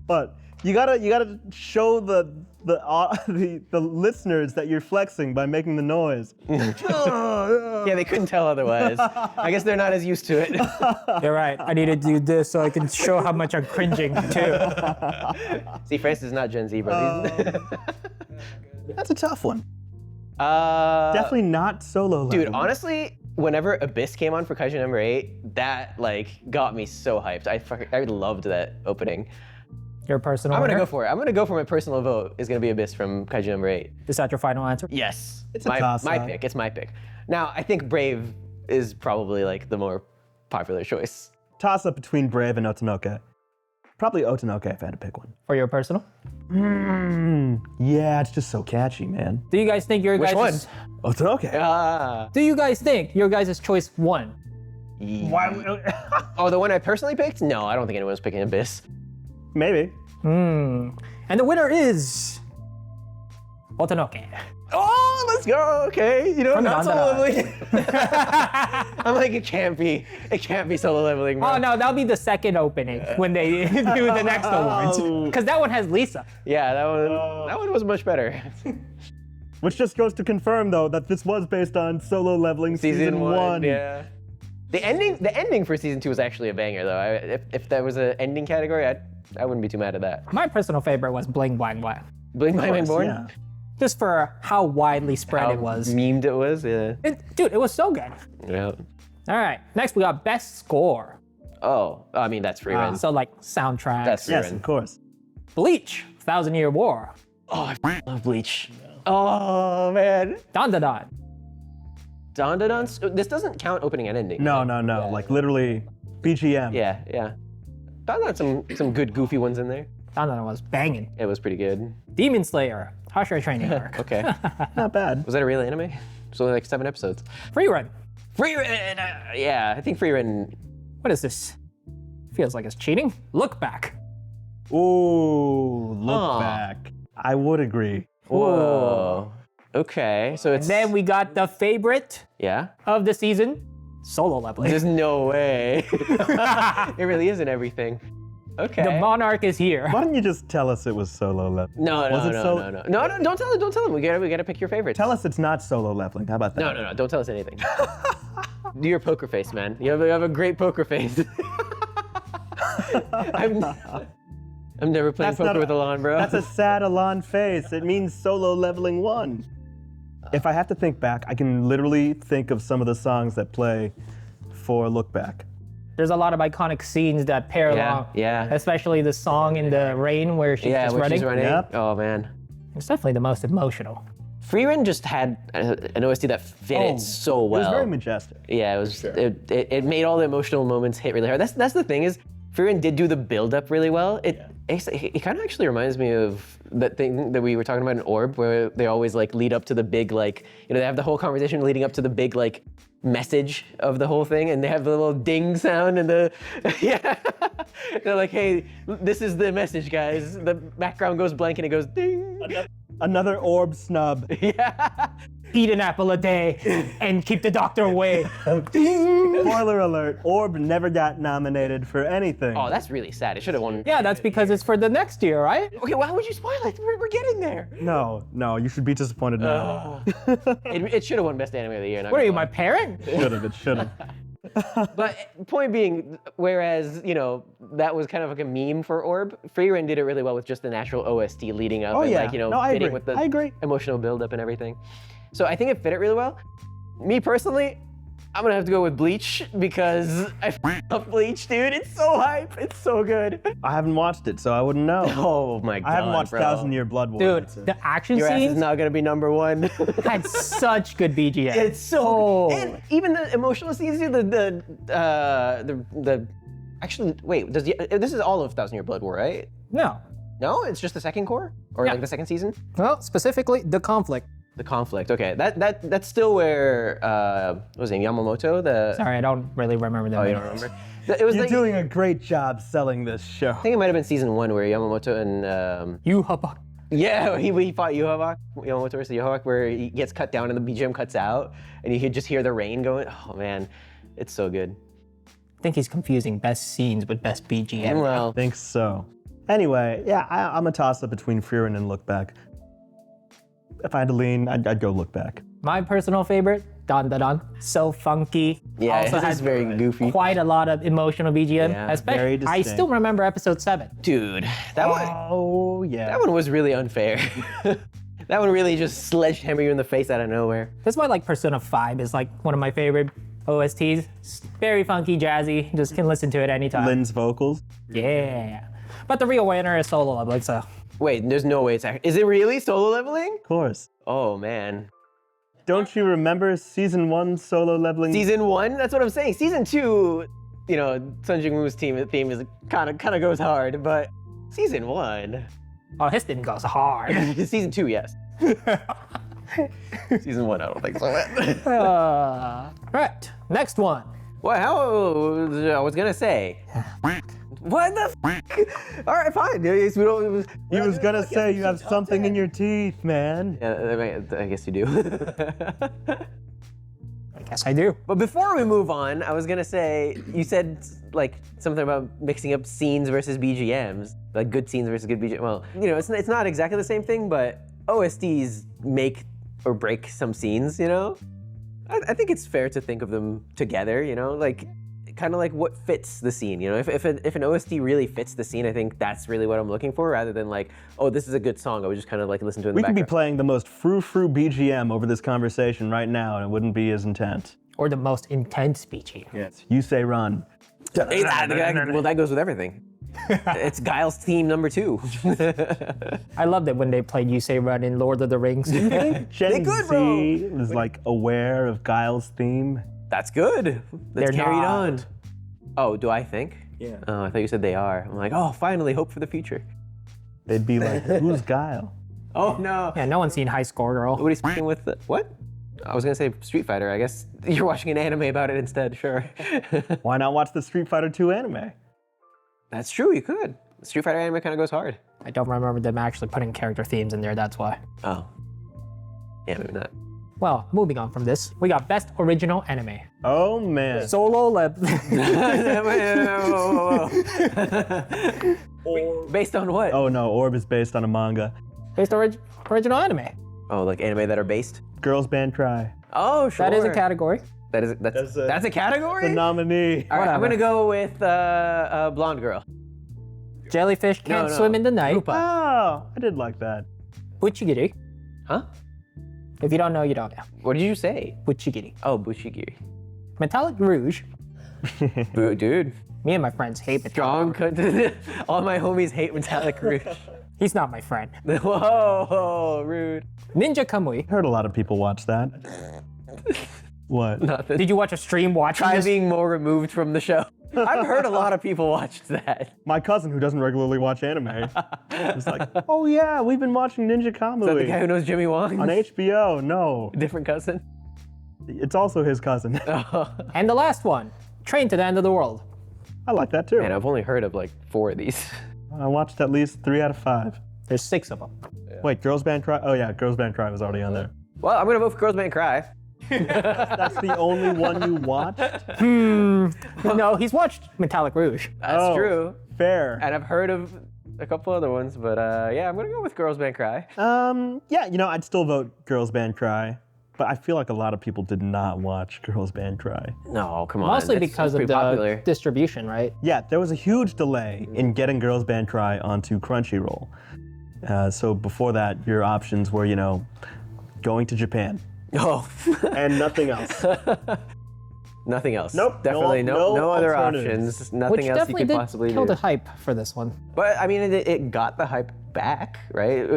But you gotta show the listeners that you're flexing by making the noise. Yeah, they couldn't tell otherwise. I guess they're not as used to it. You're right. I need to do this so I can show how much I'm cringing too. See, Francis is not Gen Z, bro. That's a tough one. Definitely. Definitely not solo. Dude, level. honestly, whenever Abyss came on for Kaiju number 8, that like got me so hyped. I loved that opening. Your personal I'm winner? gonna go for it. I'm gonna go for my personal vote. Is gonna be Abyss from Kaiju number 8. Is that your final answer? Yes, It's a my toss-up. pick. It's my pick. Now I think Brave is probably like the more popular choice. Toss up between Brave and Otonoke. Probably Otonoke if I had to pick one. For your personal? Yeah, it's just so catchy, man. Do you guys think your Which guys' one? Otonoke. Ah, Do you guys think your guys' choice won? Why? Oh, the one I personally picked? No, I don't think anyone's picking Abyss. Maybe. And the winner is Otanoke. Oh, let's go. Okay, you know, From not Manga. solo leveling. I'm like, it can't be solo leveling, bro. Oh no, that'll be the second opening when they do the next awards. Because that one has Lisa. Yeah, that one was much better. Which just goes to confirm, though, that this was based on Solo Leveling season one. Yeah. The ending for season 2 was actually a banger, though. If that was an ending category, I wouldn't be too mad at that. My personal favorite was Bling Blang Blang. Bling Blang Bang Born? Yeah. Just for how widely spread How it was. memed it was, yeah. Dude, it was so good. Yeah. All right, next we got best score. Oh, I mean, that's free run. So like soundtrack. That's free Yes, run. of course. Bleach, 1,000 Year War. Oh, I love Bleach. Oh, man. Don Da Don. Don Da Don? This doesn't count opening and ending. No, right? no, no. Like literally BGM. Yeah, yeah. Don had some good goofy ones in there. Don Da Don was banging. It was pretty good. Demon Slayer, Hashira Training Arc. Okay. Not bad. Was that a real anime? It was only like 7 episodes. Free Run. Free run! Yeah, I think free run. What is this? Feels like it's cheating. Look Back. Ooh, look Aw. back. I would agree. Whoa. Okay, so it's. Then we got the favorite Yeah? of the season, Solo Leveling. There's no way. It really isn't everything. Okay. The Monarch is here. Why don't you just tell us it was Solo Leveling? No, Was it no, so- no, don't tell him, don't tell him. We gotta pick your favorites. Tell us it's not Solo Leveling. How about that? No, don't tell us anything. Do your poker face, man. You have a great poker face. I'm never playing That's not poker with Alon, bro. That's a sad Alon face. It means Solo Leveling 1. If I have to think back, I can literally think of some of the songs that play for Look Back. There's a lot of iconic scenes that pair along. yeah. Especially the song in the rain where she's Yeah, just when running. she's running. Yep. Oh man. It's definitely the most emotional. Free Run just had an OST that fit it so well. It was very majestic. Yeah, it was. It made all the emotional moments hit really hard. That's the thing is, Free Run did do the build up really well. It kind of actually reminds me of that thing that we were talking about in Orb, where they always like lead up to the big like, you know, they have the whole conversation leading up to the big like message of the whole thing, and they have the little ding sound and the yeah. They're like, hey, this is the message, guys. The background goes blank and it goes ding. Another Orb snub. Yeah. Eat an apple a day and keep the doctor away. Spoiler alert, Orb never got nominated for anything. Oh, that's really sad. It should have won. Yeah, that's because it's for the next year, right? Okay, well, how would you spoil it? We're getting there. No, you should be disappointed now. It should have won Best Anime of the Year. not What are you, gonna my parent? It should have. But point being, whereas, you know, that was kind of like a meme for Orb, Free Run did it really well with just the natural OST leading up and yeah. like, you know, No, I fitting agree. with the I agree. emotional build-up and everything. So I think it fit it really well. Me personally, I'm gonna have to go with Bleach because I love Bleach, dude. It's so hype. It's so good. I haven't watched it, so I wouldn't know. Oh my god, I haven't watched bro. 1,000 Year Blood War. Dude, That's it. the action Your ass is scenes not gonna be number one. had such good BGM. It's so Oh. and even the emotional scenes, the actually wait, this is all of 1,000 Year Blood War, right? No. No, it's just the second core or Yeah. like the second season. Well, specifically, the conflict. The conflict. Okay, that's still where what was it, Yamamoto? Sorry, I don't really remember that. Oh, you don't remember? It was You're like, doing a great job selling this show. I think it might have been season 1 where Yamamoto and You hubba. yeah, he fought Yamamoto versus Yuhavak, where he gets cut down and the BGM cuts out, and you could just hear the rain going. Oh man, it's so good. I think he's confusing best scenes with best BGM. Well, I think so. Anyway, yeah, I'm a toss-up between Free Run and Look Back. If I had to lean, I'd go Look Back. My personal favorite, Don Da Don. So funky. yeah, Also this has is very goofy. quite a lot of emotional BGM. Yeah, especially, very I distinct. still remember episode 7. Dude, that one. Oh, yeah. That one was really unfair. That one really just sledgehammer you in the face out of nowhere. That's why like Persona 5 is like one of my favorite OSTs. It's very funky, jazzy. Just can listen to it anytime. Lynn's vocals. Yeah. But the real winner is Solo Leveling, so. Wait, there's no way it's actually. Is it really solo leveling? Of course. Oh man. Don't you remember season 1 Solo Leveling? Season 1? That's what I'm saying. Season 2, you know, Sun Jung-woo's theme is kind of goes hard, but season 1. Oh, his thing goes hard. Season 2, yes. Season 1, I don't think so. Right, next one. What? How? I was gonna say. What the f? All right, fine. We don't. He was gonna say you have something in your teeth, man. Yeah, I guess you do. I guess I do. But before we move on, I was gonna say, you said like something about mixing up scenes versus BGMs, like good scenes versus good BGM. Well, you know, it's not exactly the same thing, but OSTs make or break some scenes, you know? I think it's fair to think of them together, you know? Like, kind of like what fits the scene, you know? If an OST really fits the scene, I think that's really what I'm looking for, rather than like, oh, this is a good song, I would just kind of like listen to it in the We could background. be playing the most frou-frou BGM over this conversation right now, and it wouldn't be as intense. Or the most intense BGM. Yes. You say run. Hey, well, that goes with everything. It's Guile's theme number 2. I loved it when they played You Say Run in Lord of the Rings. Gen good, Z bro. is like aware of Guile's theme. That's good. That's They're carried not. on. Oh, do I think? Yeah. Oh, I thought you said they are. I'm like, oh, finally, hope for the future. They'd be like, who's Guile? Oh, no. Yeah, no one's seen High Score Girl. What are you speaking with? What? I was gonna say Street Fighter. I guess you're watching an anime about it instead. Sure. Why not watch the Street Fighter 2 anime? That's true. You could. Street Fighter anime kind of goes hard. I don't remember them actually putting character themes in there, that's why. Oh. Yeah, maybe not. Well, moving on from this, we got Best Original Anime. Oh man. Solo Lab. Based on what? Oh no, Orb is based on a manga. Based Original Anime. Oh, like anime that are based. Girls Band Cry. Oh, sure. That is a category. That's a category. The nominee. All right, I'm Whatever. gonna go with Blonde Girl. Jellyfish Can't No. Swim in the Night. Rupa. Oh, I did like that. Buchigiri. Huh? If you don't know, you don't know. What did you say? Buchigiri. Oh, Bushigiri. Metallic Rouge. Dude. Me and my friends hate Metallic Strong. Rouge. All my homies hate Metallic Rouge. He's not my friend. Whoa, rude. Ninja Kamui. Heard a lot of people watch that. What? Nothing. Did you watch a stream watching Try this? being more removed from the show. I've heard a lot of people watch that. My cousin, who doesn't regularly watch anime, was like, "Oh yeah, we've been watching Ninja Is that the guy Kamui who knows Jimmy Wong? on HBO." No, Different cousin. it's also his cousin. And the last one, Train to the End of the World. I like that too. Man, I've only heard of like 4 of these. I watched at least 3 out of 5. There's 6 of them. Wait, Girls Band Cry? Oh yeah, Girls Band Cry was already on there. Well, I'm gonna vote for Girls Band Cry. That's the only one you watched? No, he's watched Metallic Rouge. That's Oh. true. Fair. And I've heard of a couple other ones, but yeah, I'm gonna go with Girls Band Cry. Yeah, you know, I'd still vote Girls Band Cry, but I feel like a lot of people did not watch Girls Band Cry. No, come on. Mostly that's because of pretty the popular. distribution, right? Yeah, there was a huge delay in getting Girls Band Cry onto Crunchyroll. So before that, your options were, you know, going to Japan Oh, and nothing else. nothing else. Nope, Definitely no no other alternatives. options. Nothing Which else you definitely could did possibly kill do. the hype for this one. But I mean, it got the hype back, right?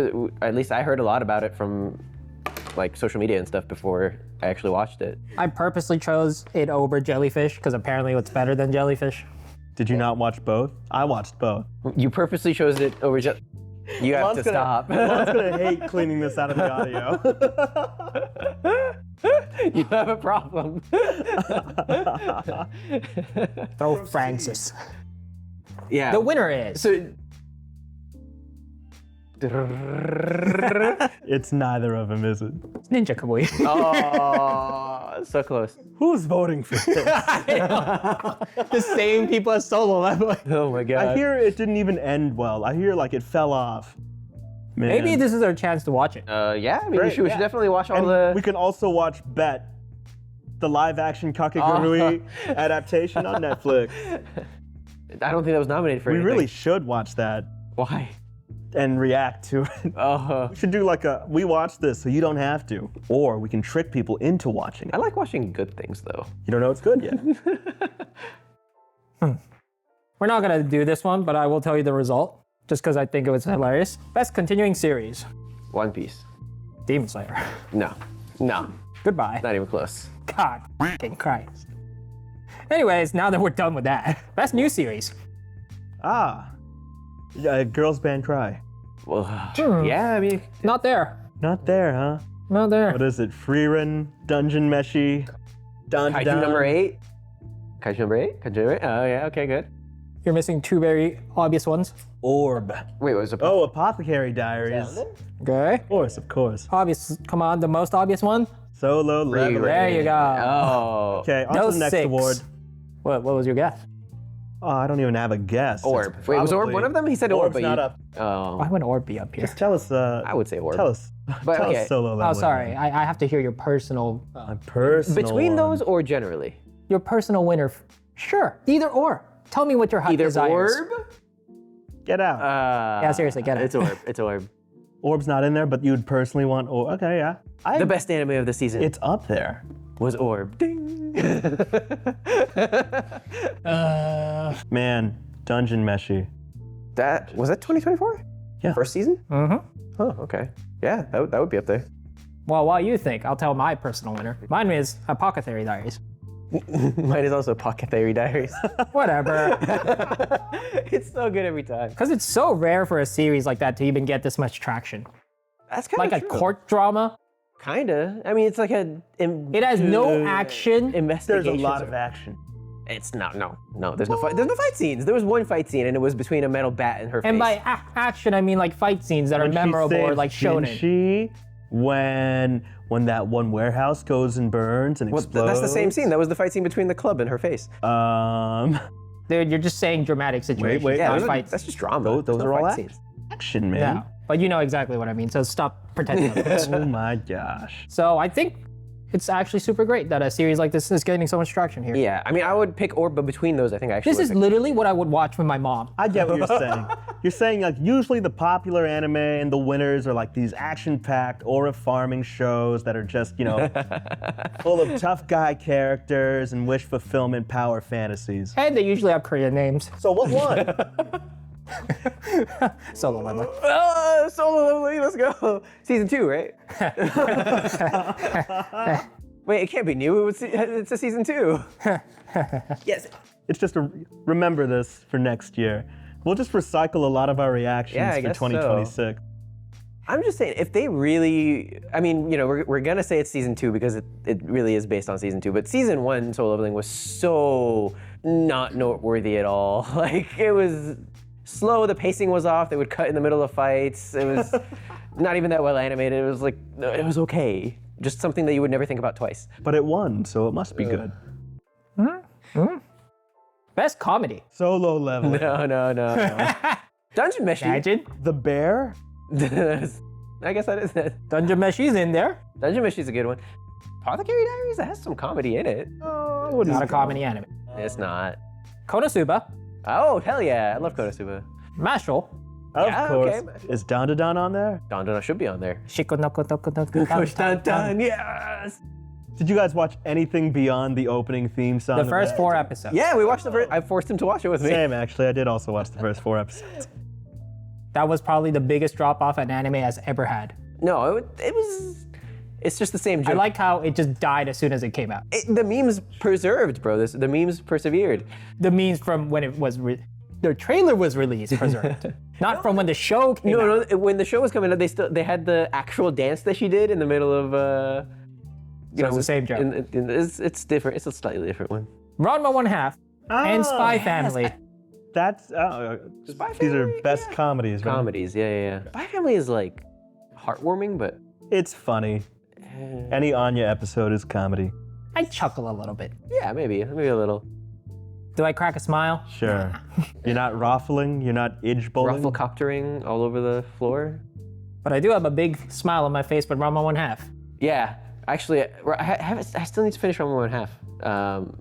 At least I heard a lot about it from like social media and stuff before I actually watched it. I purposely chose it over Jellyfish because apparently it's better than Jellyfish. Did you not watch both? I watched both. You purposely chose it over just. You have to stop. Milan's gonna hate cleaning this out of the audio. You have a problem. Throw Francis. Yeah. The winner is So. It's neither of them, is it? Ninja Kamui. Oh, so close. Who's voting for this? The same people as Solo Level. Oh my god. I hear it didn't even end well. I hear like it fell off. Man. Maybe this is our chance to watch it. Yeah, I mean, Great, we yeah. should definitely watch all And the. we can also watch Bet, the live-action Kakegurui adaptation on Netflix. I don't think that was nominated for We anything. really should watch that Why? and react to it. Oh. We should do like a, we watch this so you don't have to. Or we can trick people into watching I it. like watching good things though. You don't know it's good yet. We're not gonna do this one, but I will tell you the result, just because I think it was hilarious. Best continuing series, One Piece. Demon Slayer. No. No. Goodbye. Not even close. God fucking Christ. Anyways, now that we're done with that, best new series. Girls Band Cry. Well, yeah, I mean, Not there. Not there, huh? Not there. What is it? Freerun, Dungeon Meshi, Kaiju number 8. Kaiju number 8? Kaiju 8? Oh yeah, okay, good. You're missing two very obvious ones. Orb. Wait, what was it? Oh, Apothecary Diaries. Okay. Of course. Obvious. Come on, the most obvious one. Solo Leveling. There you go. Oh. Okay, on No to the next 6. award. What was your guess? Oh, I don't even have a guess. Orb. It's Wait, was Orb probably- one of them? He said Orb, Orb's but not up. Oh. Why would Orb be up here? Tell us. I would say Orb. Tell us. But tell okay. us Solo Leveling. Oh, sorry. I have to hear your personal My personal Between one. those or generally? your personal winner. Sure. Either or. Tell me what your heart Either desires. Orb? Get out. Yeah, seriously, get it. It's Orb. It's Orb. Orb's not in there, but you'd personally want Orb. Okay, yeah. The best anime of the season It's up there. was Orb. Ding. Man, Dungeon Meshi. That was that 2024? Yeah. First season? Mm-hmm. Oh, okay. Yeah, that would be up there. Well, while you think, I'll tell my personal winner. Mine is Apothecary Diaries. Mine is also Pocket Theory Diaries. Whatever. It's so good every time. Because it's so rare for a series like that to even get this much traction. That's kind Like of a court drama. Kinda. I mean, it's like a. It has no action. There's Investigation. a lot of action. It's not. No. There's no fight. There's no fight scenes. There was one fight scene, and it was between a metal bat and her face. And by action, I mean like fight scenes that are When she memorable or saves like shonen. Shinji, when that one warehouse goes and burns and Well, explodes. that's the same scene. That was the fight scene between the club and her face. Dude, you're just saying dramatic situations. wait, not those fights. that's just drama. Those There's no are all fight action. Action, man. Yeah, but you know exactly what I mean, so stop pretending. otherwise. Oh my gosh. So I think it's actually super great that a series like this is getting so much traction here. Yeah, I mean, I would pick Orb, but between those, I think I actually. This would is pick- literally what I would watch with my mom. I get what you're saying. You're saying like usually the popular anime and the winners are like these action-packed aura farming shows that are just, full of tough guy characters and wish fulfillment power fantasies. And they usually have Korean names. So what won? Solo Leveling. Solo Leveling, let's go. Season 2, right? Wait, it can't be new. It's a season 2. Yes. It's just remember this for next year. We'll just recycle a lot of our reactions Yeah, I for guess so. 2026. I'm just saying, if they really, I mean, we're gonna say it's season 2 because it really is based on season 2, but season 1 Solo Leveling was so not noteworthy at all. Like, it was slow, the pacing was off, they would cut in the middle of fights, it was not even that well animated, it was like, it was okay. Just something that you would never think about twice. But it won, so it must be good. Best comedy. Solo Leveling. No. Dungeon Meshi. Imagine. The bear? I guess that is it. Dungeon Meshi's in there. Dungeon Meshi's a good one. Apothecary Diaries, that has some comedy in it. Oh, I wouldn't Not a comedy anime. It's not. Konosuba. Oh, hell yeah. I love Konosuba. Mashal. Of Yeah, course. okay. Is Dandadan on there? Don should be on there. Shiko no koto koto Push dun dun, yes! Did you guys watch anything beyond the opening theme song? The of first that? 4 episodes. Yeah, we watched the first. I forced him to watch it with me. Same, actually. I did also watch the first 4 episodes. That was probably the biggest drop off an anime has ever had. No, it was. It's just the same joke. I like how it just died as soon as it came out. The memes preserved, bro. The memes persevered. The memes from when it was the trailer was released preserved, not from when the show came out. No. When the show was coming out, they had the actual dance that she did in the middle of. It's the same joke. It's different. It's a slightly different one. Ranma 1/2 and Spy Family. That's Spy these are Family, best comedies, right? Comedies, yeah. Spy Family is like heartwarming, but It's funny. Any Anya episode is comedy. I chuckle a little bit. yeah, maybe a little. Do I crack a smile? Sure. You're not ruffling. You're not idge bowling. Rufflecoptering all over the floor. But I do have a big smile on my face with Ranma 1/2. Yeah, actually, I still need to finish Ranma 1/2.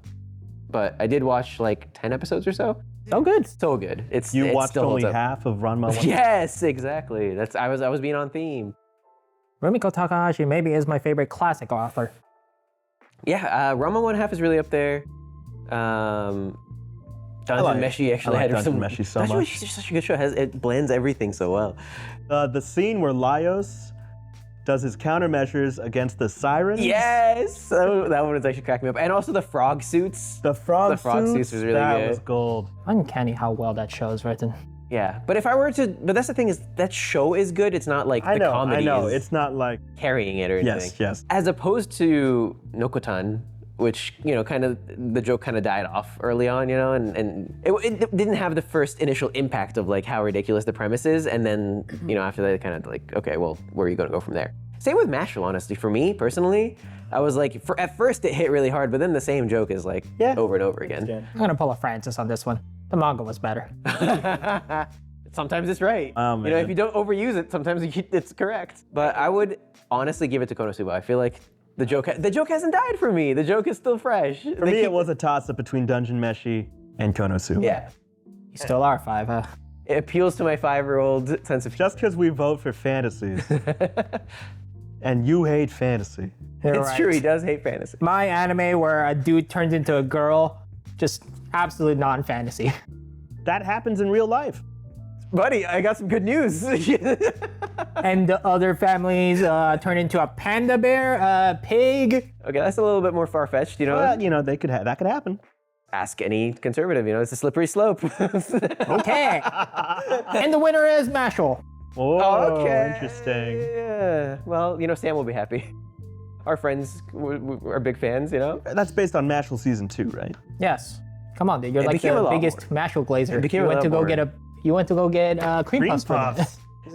But I did watch like 10 episodes or so. So good. So good. It You watched still only holds up. half of Ranma 1? Yes, exactly. I was being on theme. Rumiko Takahashi maybe is my favorite classic author. Yeah, Ranma 1/2 is really up there. Dungeon Meshi actually I like had some. Dungeon Meshi so Dungeon much. Meshi is such a good show. It blends everything so well. The scene where Laios does his countermeasures against the sirens. Yes, so that one was actually cracking me up, and also the frog suits. The frog suits was really that good. was gold. Uncanny how well that show is written. Yeah, but if I were to, but that's the thing is that show is good. It's not like I the know, comedy I know. is It's not like carrying it or anything. yes. As opposed to Nokotan, which, you know, kind of the joke kind of died off early on, you know, and it didn't have the first initial impact of like how ridiculous the premise is, and then, you know, after that, it kind of like, okay, well, where are you gonna go from there? Same with Mashal, honestly. For me, personally, I was like, at first it hit really hard, but then the same joke is like over and over again. I'm gonna pull a Francis on this one. The manga was better. Sometimes it's right. Oh, you know, man. if you don't overuse it, sometimes it's correct. But I would honestly give it to Konosuba. I feel like the joke hasn't died for me. The joke is still fresh. For me, it was a toss-up between Dungeon Meshi and Konosuba. Yeah. You still are 5, huh? It appeals to my 5-year-old sense of Just because we vote for fantasies. And you hate fantasy. You're It's right. true, he does hate fantasy. My anime where a dude turns into a girl, just absolute non-fantasy. That happens in real life. Buddy, I got some good news. And the other families turn into a panda bear, a pig. Okay, that's a little bit more far-fetted, you know? Well, you know, that could happen. Ask any conservative, you know, it's a slippery slope. Okay. And the winner is Mashal. Oh, Okay. interesting. Yeah. Well, you know, Sam will be happy. Our friends are big fans, you know? That's based on Mashal season 2, right? Yes. Come on, dude. You're like became a the lot biggest Mashal glazer. became You a went lot to go more. get cream puffs for me.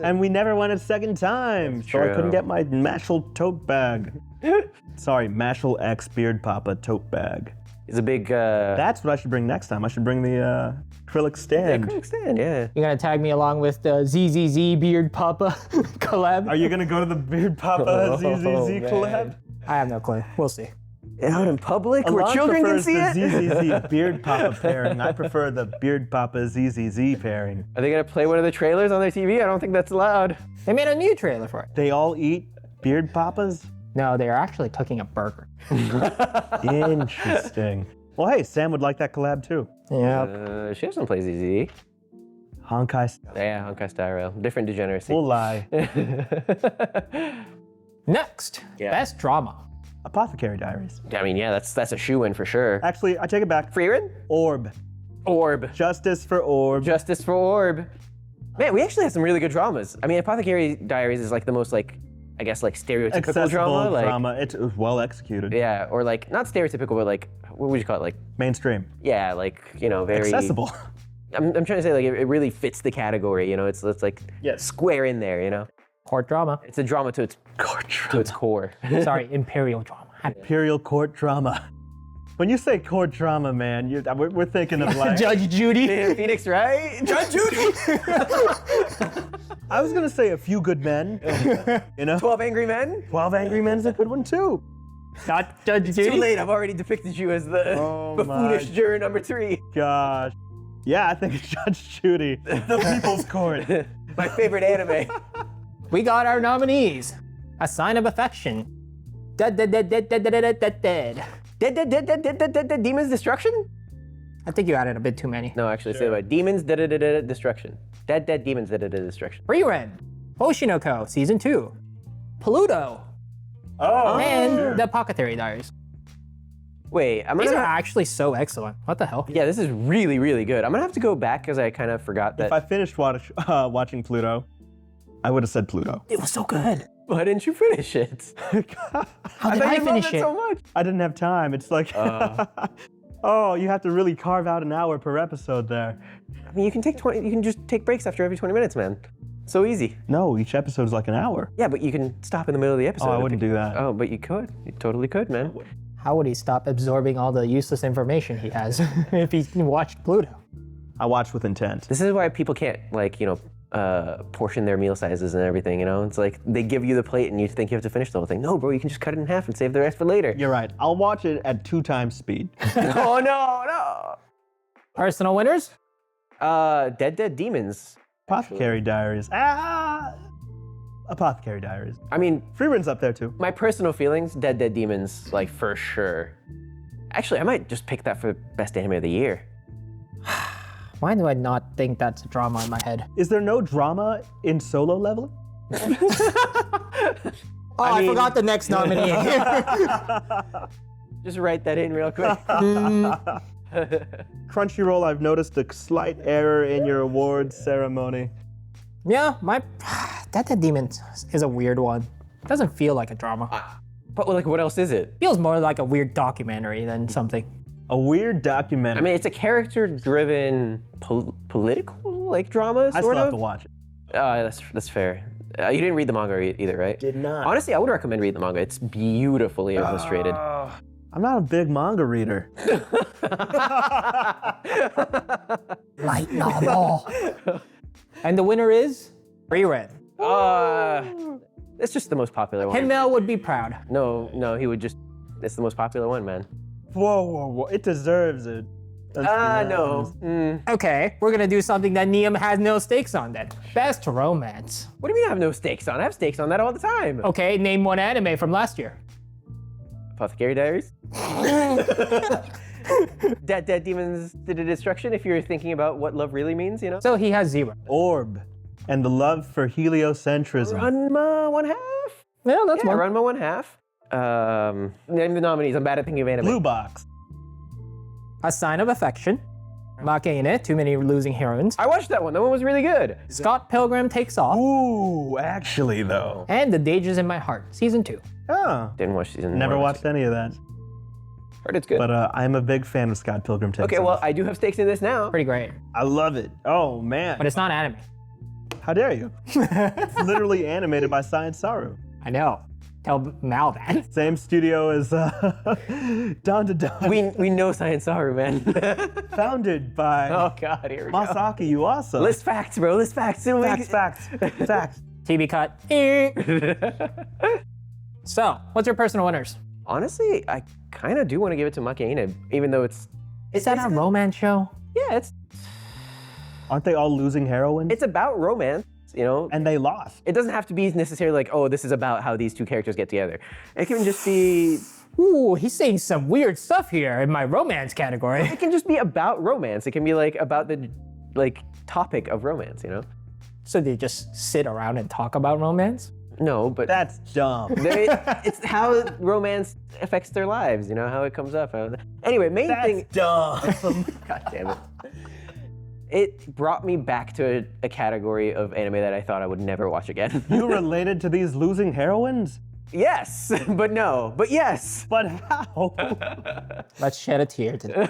And we never went a second time, so I true. couldn't get my Mashal tote bag. Sorry, Mashal X Beard Papa tote bag. It's a big, That's what I should bring next time. I should bring the acrylic stand. acrylic stand, yeah. You're gonna tag me along with the ZZZ Beard Papa collab? Are you gonna go to the Beard Papa ZZZ man. collab? I have no clue. We'll see. Out in public where Alon children can prefers see the it? ZZZ Beard Papa pairing. I prefer the Beard Papa ZZZ pairing. Are they gonna play one of the trailers on their TV? I don't think that's allowed. They made a new trailer for it. They all eat Beard Papas? No, they are actually cooking a burger. Interesting. Well, hey, Sam would like that collab too. Yeah. She doesn't play ZZ. Honkai. Yeah, Honkai Star Rail. Different degeneracy. We'll lie. Next, Yeah. best drama. Apothecary Diaries. I mean, yeah, that's a shoe-in for sure. Actually, I take it back. Freerin? Orb. Orb. Justice for Orb. Justice for Orb. Man, we actually have some really good dramas. I mean, Apothecary Diaries is like the most like, I guess like stereotypical Accessible drama. Like, drama. It was well executed. yeah, or like not stereotypical, but like what would you call it? Like, Mainstream. yeah, like you know, very Accessible. I'm trying to say like it really fits the category. You know, it's like Yes. square in there. You know, Court drama. it's a drama to its Court to its core. Sorry, imperial drama. Imperial court drama. When you say court drama, man, we're thinking of like. Judge Judy. Phoenix, right? Judge Judy. I was gonna say A Few Good Men. You know, 12 Angry Men. 12 Angry Men's a good one too. Not Judge Too Judy. late. I've already depicted you as the Oh buffoonish my juror number 3. Gosh. Yeah, I think it's Judge Judy. The People's Court. My favorite anime. We got our nominees. A Sign of Affection. Dead. Demon's Destruction? I think you added a bit too many. No, actually, say about Demons Destruction. Dead Demons Destruction. Frieren. Oshinoko, Season 2. Pluto. Oh. And The Apothecary Diaries. Wait, I'm These are gonna. actually so excellent. What the hell? Yeah, this is really, really good. I'm gonna have to go back because I kind of forgot that. If I finished watching Pluto, I would have said Pluto. It was so good. Why didn't you finish it? How did I you loved finish it it? so much. I didn't have time. It's like, oh, you have to really carve out an hour per episode there. I mean, you can take 20. You can just take breaks after every 20 minutes, man. So easy. No, each episode's like an hour. Yeah, but you can stop in the middle of the episode. Oh, I wouldn't do that. Oh, but you could. You totally could, man. How would he stop absorbing all the useless information he has if he watched Pluto? I watched with intent. This is why people can't, like, you know, portion their meal sizes and everything, you know? It's like they give you the plate and you think you have to finish the whole thing. No, bro, you can just cut it in half and save the rest for later. You're right. I'll watch it at 2 times speed. Oh, no. Personal winners? Dead Demons. Apothecary Diaries. Apothecary Diaries. I mean, Freeren's up there too. my personal feelings, Dead Demons, like, for sure. Actually, I might just pick that for Best Anime of the Year. Why do I not think that's a drama in my head? Is there no drama in Solo Leveling? Oh, I forgot the next nominee. Just write that in real quick. Crunchyroll, I've noticed a slight error in your awards ceremony. Yeah, my Dead Demons is a weird one. It doesn't feel like a drama. But like, what else is it? Feels more like a weird documentary than something. A weird documentary. I mean, it's a character-driven political like drama, I sort still of. have to watch it. That's fair. You didn't read the manga either, right? Did not. Honestly, I would recommend reading the manga. It's beautifully illustrated. I'm not a big manga reader. Light novel. And the winner is Reread. It's just the most popular one. Himmel would be proud. No, he would just. It's the most popular one, man. Whoa. It deserves it. No. Okay, we're gonna do something that Niam has no stakes on then. Best romance. What do you mean I have no stakes on? I have stakes on that all the time. Okay, name one anime from last year. Apothecary Diaries. Dead Demons Did a Destruction, if you're thinking about what love really means, you know? So he has 0. Orb. And the love for heliocentrism. Ranma 1/2? Yeah, that's Yeah, one. Ranma 1/2. Name the nominees. I'm bad at thinking of anime. Blue Box. A Sign of Affection. a.k.a. Too Many Losing Heroines. I watched that one. That one was really good. Scott Pilgrim Takes Off. Ooh, actually though. And The Dangers in My Heart, Season 2. Oh. Didn't watch season Never 1. watched any of that. Heard it's good. But I'm a big fan of Scott Pilgrim Takes Okay, Off. well, I do have stakes in this now. Pretty great. I love it. Oh man. But it's not anime. How dare you? It's literally animated by Science Saru. I know. Tell Mal that. Same studio as Dawn to Dawn. We know Science Saru, man. Founded by Oh God, here we go. Masaki Yuasa. List facts, bro. List facts. Facts. TV cut. So, what's your personal winners? Honestly, I kind of do want to give it to a.k.a, even though it's Is that a romance show? yeah, Aren't they all losing heroines? it's about romance, you know. And they lost. It doesn't have to be necessarily like, oh, this is about how these two characters get together. It can just be Ooh, he's saying some weird stuff here in my romance category. it can just be about romance. It can be like about the like topic of romance, you know. So they just sit around and talk about romance? No, but That's dumb. it's how romance affects their lives, you know, how it comes up. Anyway, main thing. dumb. God damn it. It brought me back to a category of anime that I thought I would never watch again. You related to these losing heroines? Yes, but no, but yes. But how? Let's shed a tear today.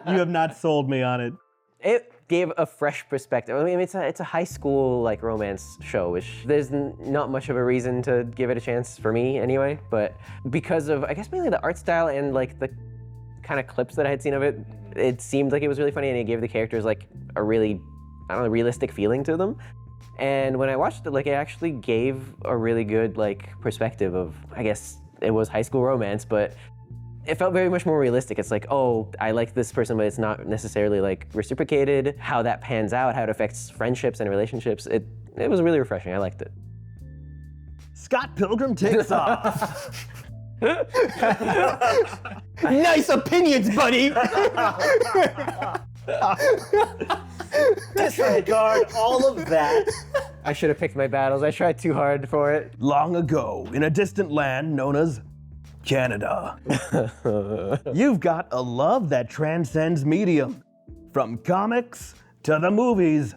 You have not sold me on it. It gave a fresh perspective. I mean, it's a high school like romance show, which there's not much of a reason to give it a chance for me anyway. But because of, I guess mainly the art style and like the kind of clips that I had seen of it, it seemed like it was really funny and it gave the characters like a really, I don't know, realistic feeling to them. And when I watched it, like it actually gave a really good like perspective of, I guess it was high school romance, but it felt very much more realistic. It's like, oh, I like this person, but it's not necessarily like reciprocated. How that pans out, how it affects friendships and relationships. It was really refreshing. I liked it. Scott Pilgrim Takes Off. Nice opinions, buddy! Disregard all of that. I should have picked my battles. I tried too hard for it. Long ago, in a distant land known as Canada, you've got a love that transcends medium. From comics to the movies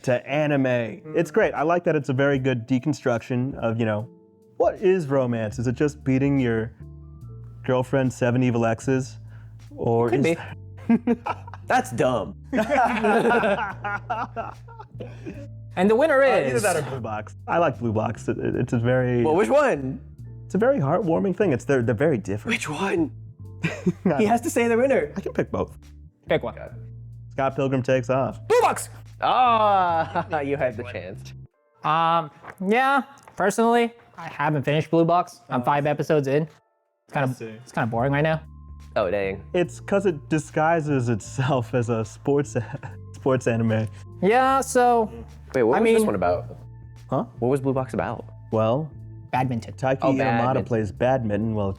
to anime. It's great. I like that it's a very good deconstruction of, you know, what is romance? Is it just beating your girlfriend's 7 evil exes? Or Could is be. That's dumb. And the winner either is... that or Blue Box. I like Blue Box. It's a very Well, which one? it's a very heartwarming thing. They're very different. Which one? He has to say the winner. I can pick both. Pick one. Scott Pilgrim Takes Off. Blue Box! Ah, you had the chance. Yeah, personally, I haven't finished Blue Box. I'm 5 episodes in. It's kind of boring right now. Oh, dang. It's because it disguises itself as a sports anime. Yeah, so, Wait, what was this mean- one about? Huh? What was Blue Box about? Well, badminton. Taiki Oh, Yamada badminton. plays badminton. Well,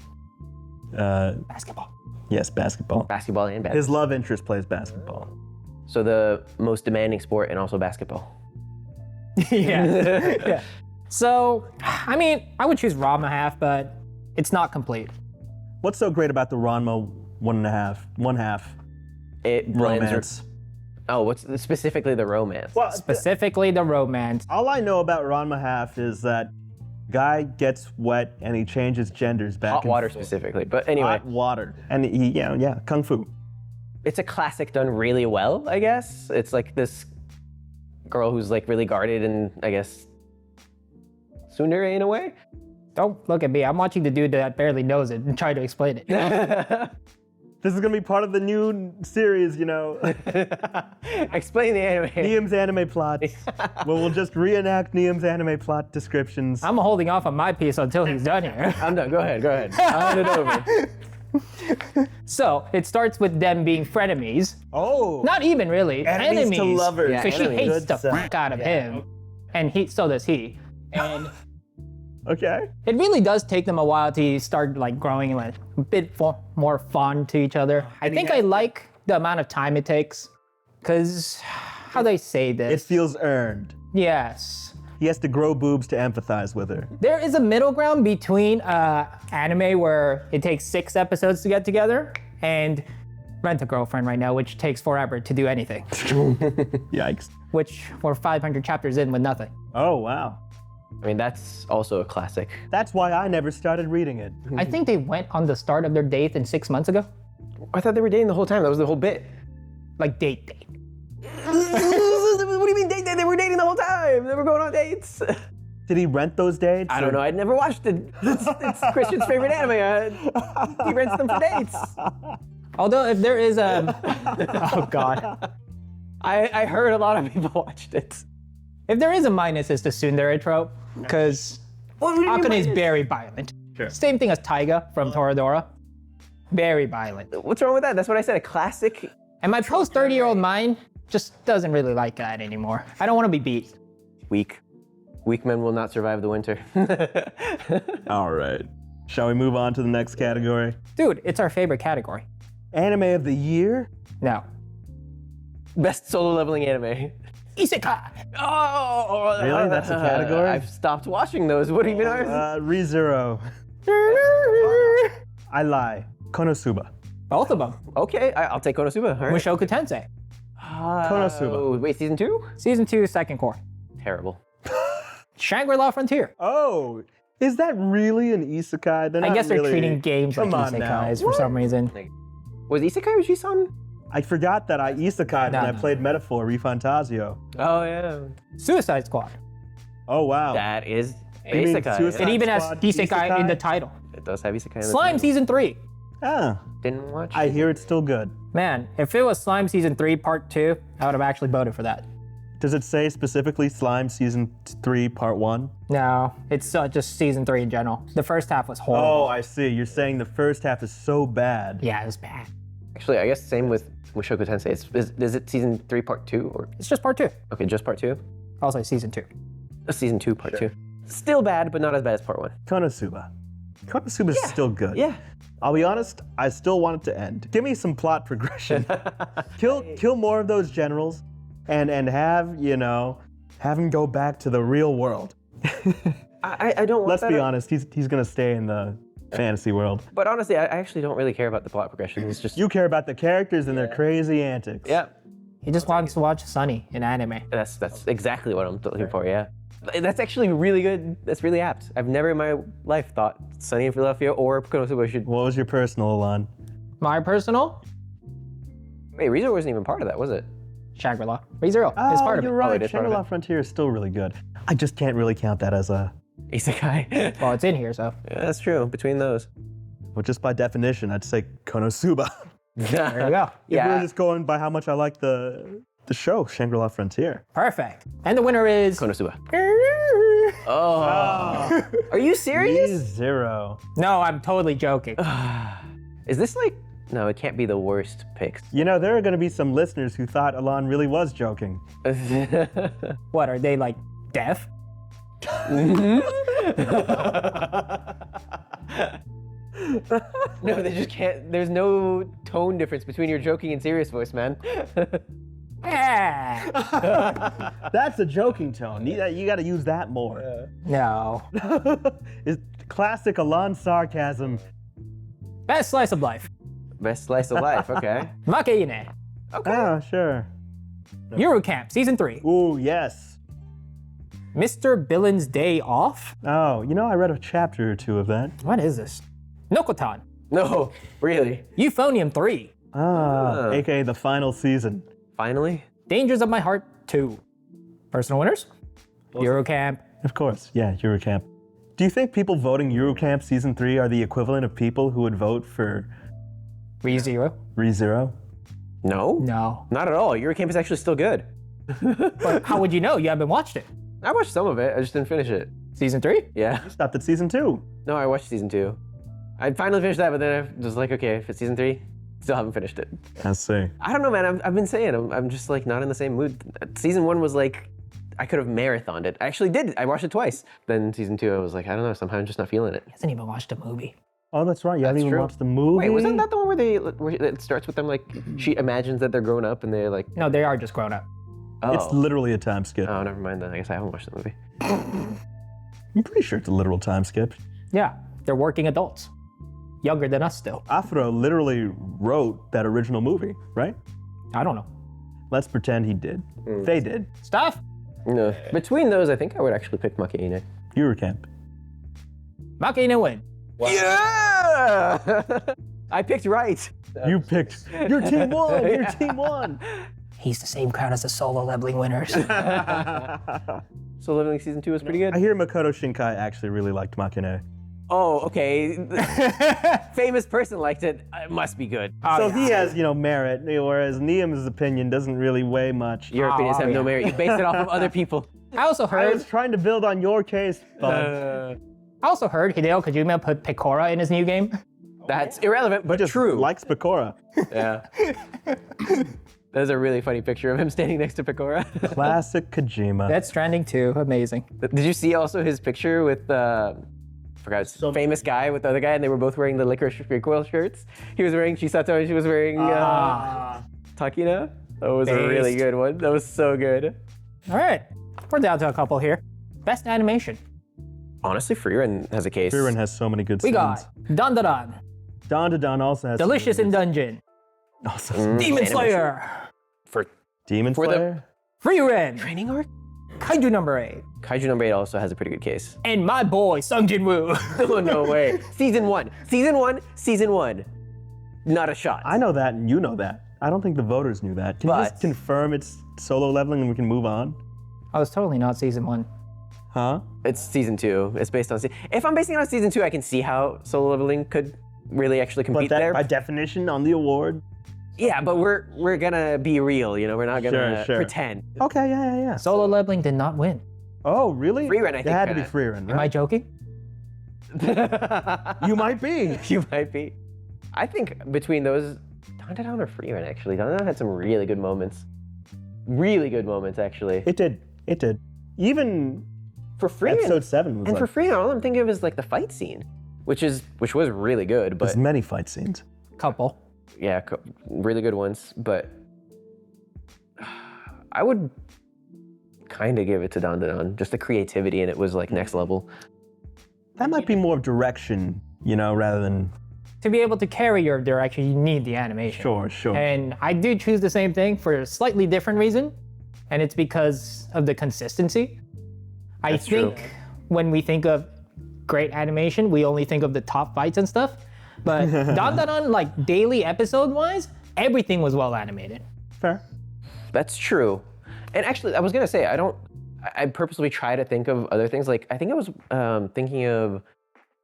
Basketball. yes, basketball. Basketball and badminton. His love interest plays basketball. So the most demanding sport and also basketball. Yeah. Yeah. So, I mean, I would choose Ranma half, but it's not complete. What's so great about the Ranma one half It blends. romance? Oh, what's specifically the romance? Well, Specifically the romance. all I know about Ranma half is that Guy gets wet and he changes genders back Hot and water forth. specifically. But anyway, Hot water. And he, yeah, kung fu. it's a classic done really well, I guess. It's like this girl who's like really guarded and I guess tsundere in a way. Don't look at me. I'm watching the dude that barely knows it and try to explain it. This is gonna be part of the new series, Explain the anime. Niam's anime plot. Well, we'll just reenact Niam's anime plot descriptions. I'm holding off on my piece until he's done here. I'm done. Go ahead. I'll hand it over. So it starts with them being frenemies. Oh! Not even really. Enemies to lovers. Yeah, Because she enemies. hates Good the stuff. fuck out of him. And so does he. And Okay. it really does take them a while to start like growing like a bit more fond to each other. I think I like the amount of time it takes. Because, how do I say It this? feels earned. Yes. He has to grow boobs to empathize with her. There is a middle ground between anime where it takes 6 episodes to get together and Rent a Girlfriend right now, which takes forever to do anything. Yikes. Which we're 500 chapters in with nothing. Oh, wow. I mean, that's also a classic. That's why I never started reading it. I think they went on the start of their date in 6 months ago. I thought they were dating the whole time. That was the whole bit. Like date. What do you mean date? They were dating the whole time. They were going on dates. Did he rent those dates? I don't know. I'd never watched it. It's Christian's favorite anime. He rents them for dates. Although if there is a, oh God. I heard a lot of people watched it. If there is a minus, it's the tsundere trope, because Akane is very violent. Sure. Same thing as Taiga from Toradora. Very violent. What's wrong with that? That's what I said. A classic. And my post 30-year-old mind just doesn't really like that anymore. I don't want to be beat. Weak. Weak men will not survive the winter. All right. Shall we move on to the next category? Dude, it's our favorite category. Anime of the year? No. Best solo leveling anime. Isekai! Oh, Really? That's a category? I've stopped watching those. What even are? ReZero. I lie. Konosuba. Both of them. Okay, I'll take Konosuba. All right. Mushoku Tensei. Konosuba. Oh, wait, season 2? Season 2, second core. Terrible. Shangri-La Frontier. Oh, is that really an isekai? They're I not guess they're really- treating games like Come on now. isekais for some reason. Was Isekai Uji-san? I forgot that I isekai'd No, when I no. played Metaphor Refantasio. Oh, yeah. Suicide Squad. Oh, wow. That is You mean Isekai. Suicide It even has Squad, isekai in the isekai? title. It does have Isekai in the Slime title. Season 3. Ah, Didn't watch I it. hear it's still good. Man, if it was Slime Season 3 Part 2, I would have actually voted for that. Does it say specifically Slime Season 3 Part 1? No, it's just Season 3 in general. The first half was horrible. Oh, I see. You're saying the first half is so bad. Yeah, it was bad. Actually, I guess same with Mushoku Tensei. Is it season 3 part 2 or It's just Part 2. okay, just part 2? Also Season 2. Season 2 part 2. Still bad, but not as bad as part 1. Konosuba. Konosuba's still good. Yeah. I'll be honest, I still want it to end. Give me some plot progression. kill more of those generals and have, have him go back to the real world. I don't want Let's that. be honest, he's gonna stay in the fantasy world. But honestly, I actually don't really care about the plot progression. It's just You care about the characters and their crazy antics. yeah. He just wants to watch Sunny in anime. That's exactly what I'm looking for. Yeah. That's actually really good. That's really apt. I've never in my life thought Sunny in Philadelphia or Konosuba should. What was your personal, Alon? My personal, Wait, ReZero wasn't even part of that, was it? Shangri-La. ReZero is part of you're it. right. it is part of Shangri-La it. Frontier is still really good. I just can't really count that as a... Isekai. Well, it's in here, so. Yeah, that's true. Between those. Well, just by definition, I'd say Konosuba. There you go. If we Yeah. were just going by how much I like the show, Shangri-La Frontier. Perfect. And the winner is... Konosuba. Oh. Are you serious? ReZero. No, I'm totally joking. Is this like? No, it can't be the worst picks. There are going to be some listeners who thought Alon really was joking. What, are they like deaf? No, they just can't. There's no tone difference between your joking and serious voice, man. Yeah. That's a joking tone. You got to use that more. No. It's classic Alon sarcasm. Best slice of life. Best slice of life. Okay. Makeine. Ah, sure. Eurocamp, Season 3. Ooh, yes. Mr. Billin's Day Off? Oh, I read a chapter or two of that. What is this? Nokotan. No, really. Euphonium 3. A.k.a. the final season. Finally? Dangers of My Heart 2. Personal winners? Eurocamp. Of course, yeah, Eurocamp. Do you think people voting Eurocamp Season 3 are the equivalent of people who would vote for ReZero? ReZero? No? No. Not at all. Eurocamp is actually still good. But how would you know? You haven't watched it. I watched some of it. I just didn't finish it. Season 3? Yeah. Stopped at Season 2. No, I watched season 2. I finally finished that, but then I was like, okay, if it's season 3, still haven't finished it. I see. I don't know, man. I've been saying I'm just like not in the same mood. Season 1 was like, I could have marathoned it. I actually did. I watched it twice. Then season 2, I was like, I don't know. Somehow I'm just not feeling it. He hasn't even watched the movie. Oh, that's right. You haven't even true. watched the movie? Wait, wasn't that the one where it starts with them like she imagines that they're grown up and they're like, No, they are just grown up. oh, It's literally a time skip. oh, never mind then. I guess I haven't watched the movie. I'm pretty sure it's a literal time skip. Yeah, they're working adults. Younger than us still. Afro literally wrote that original movie, right? I don't know. Let's pretend he did. They did. Stuff? No. Between those, I think I would actually pick Manga. Eurocamp. Makina win. Yeah! I picked right. You picked. Your team won. Your team won. He's the same crowd as the solo leveling winners. So Living Season 2 was pretty good? I hear Makoto Shinkai actually really liked Makine. Oh, okay. Famous person liked it. It must be good. So he has, merit, whereas Niam's opinion doesn't really weigh much. Your opinions have no yeah. merit. You base it off of other people. I also I was heard trying to build on your case, bud. Hideo Kojima put Pecora in his new game. That's irrelevant, but Just true. likes Pecora. Yeah. There's a really funny picture of him standing next to Pecora. Classic Kojima. That's Stranding 2. Amazing. Did you see also his picture with forgot his famous guy with the other guy, and they were both wearing the Licorice Recoil shirts? He was wearing Chisato, and she was wearing Takina. That was a really good one. That was so good. All right. We're down to a couple here. Best animation. Honestly, Freerun has a case. Freerun has so many good We scenes. got Dandadan, Don also has Delicious in Dungeon, Also, Demon Slayer, For Demon For the- Slayer? Free Ren, training arc? Kaiju number 8, Kaiju number 8 also has a pretty good case. and my boy Sung Jin Woo. Oh, no way. Season 1. Not a shot. I know that and you know that. I don't think the voters knew that. Can you just But- confirm it's solo leveling and we can move on? I was totally not season 1. Huh? It's season 2. It's based on if I'm basing it on season 2, I can see how solo leveling could really actually But compete that, there. by definition, on the award. Yeah, but we're gonna be real, we're not gonna Sure. pretend. Okay, yeah. Solo leveling did not win. Oh, really? Freerun, I It think, had to be kinda. Freerun, Am I right? joking? You might be. You might be. I think between those, Dandadan or Freerun actually. Dandadan had some really good moments. Really good moments, actually. It did. Even For Freerun, episode 7 was and like, for Freerun, all I'm thinking of is like the fight scene, which was really good, but there's many fight scenes. Couple. yeah, really good ones. But I would kind of give it to Dandadan. Just the creativity in it was like next level. That might be more of direction, rather than... To be able to carry your direction, you need the animation. Sure. And I do choose the same thing for a slightly different reason, and it's because of the consistency. I think when we think of great animation, we only think of the top fights and stuff. But Dandadan, like daily episode-wise, everything was well animated. Fair. That's true. And actually, I was gonna say, I purposely try to think of other things. Like, I think I was thinking of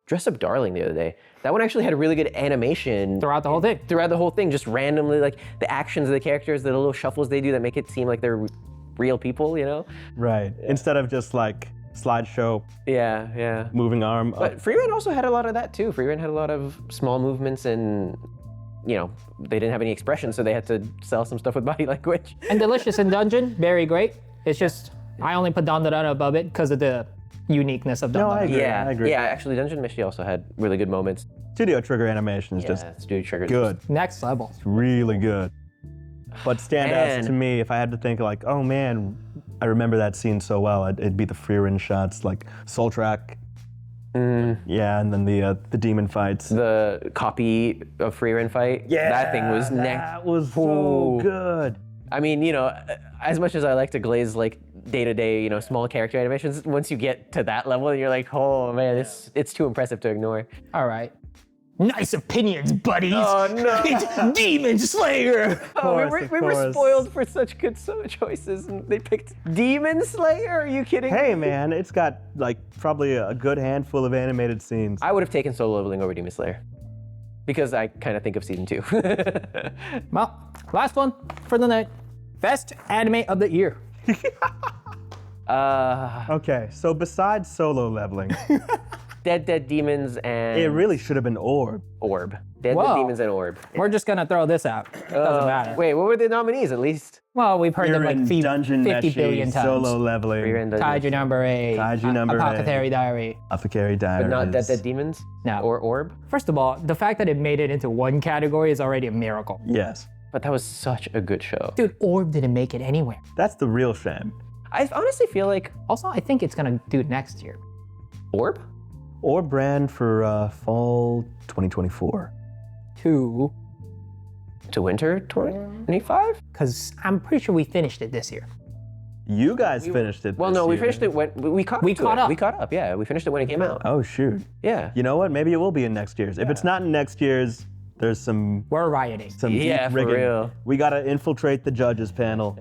Dress Up Darling the other day. That one actually had a really good animation Throughout the whole thing. throughout the whole thing, just randomly, like the actions of the characters, the little shuffles they do that make it seem like they're real people, Right. Instead of just like slideshow, Yeah. moving arm. But Freerun also had a lot of that too. Freerun had a lot of small movements and, they didn't have any expression, so they had to sell some stuff with body language. And Delicious in Dungeon, very great. It's just, I only put Dandadan above it because of the uniqueness of Dandadan. No, I agree. Yeah, I agree. yeah. Actually, Dungeon Mystery also had really good moments. Studio Trigger animation is just Yeah, Studio Trigger. good. Next level. Really good. But standouts Man. to me, if I had to think like, oh man, I remember that scene so well, it'd be the Freerun shots, like Soultrack. Yeah, and then the demon fights. The copy of Freerun fight. Yeah, that thing was next. That was so Ooh. good. I mean, as much as I like to glaze like day-to-day, you know, small character animations. Once you get to that level, you're like, oh man, it's too impressive to ignore. All right. Nice opinions, buddies. Oh no! It's Demon Slayer. We were spoiled for such good choices, and they picked Demon Slayer. Are you kidding? Hey man, it's got like probably a good handful of animated scenes. I would have taken Solo Leveling over Demon Slayer because I kind of think of season 2. Well, last one for the night. Best anime of the year. Okay, so besides Solo Leveling, Dead Demons and it really should have been Orb. Dead Whoa. Demons and Orb. We're just gonna throw this out. Doesn't matter. Wait, what were the nominees at least? Well, we've heard them like Frieren, Dungeon 50 Meshi, billion times. Solo Leveling, Frieren, Dungeon Kaiju number 8. Kaiju number 8. Apothecary Diary. Apothecary Diaries. But not Dead Demons? No. Or Orb? First of all, the fact that it made it into one category is already a miracle. Yes, But that was such a good show. Dude, Orb didn't make it anywhere. that's the real shame. I honestly feel like Also, I think it's gonna do it next year. Orb? Orb brand for fall 2024. 2, To winter 2025? because I'm pretty sure we finished it this year. You guys finished it. Well, this no, we year. finished it when we caught We to caught it. up. We caught up, yeah. We finished it when it came out. Oh shoot. Yeah. You know what? Maybe it will be in next year's. If it's not in next year's, there's some We're rioting. Yeah, deep for rigging. real. We gotta infiltrate the judges panel.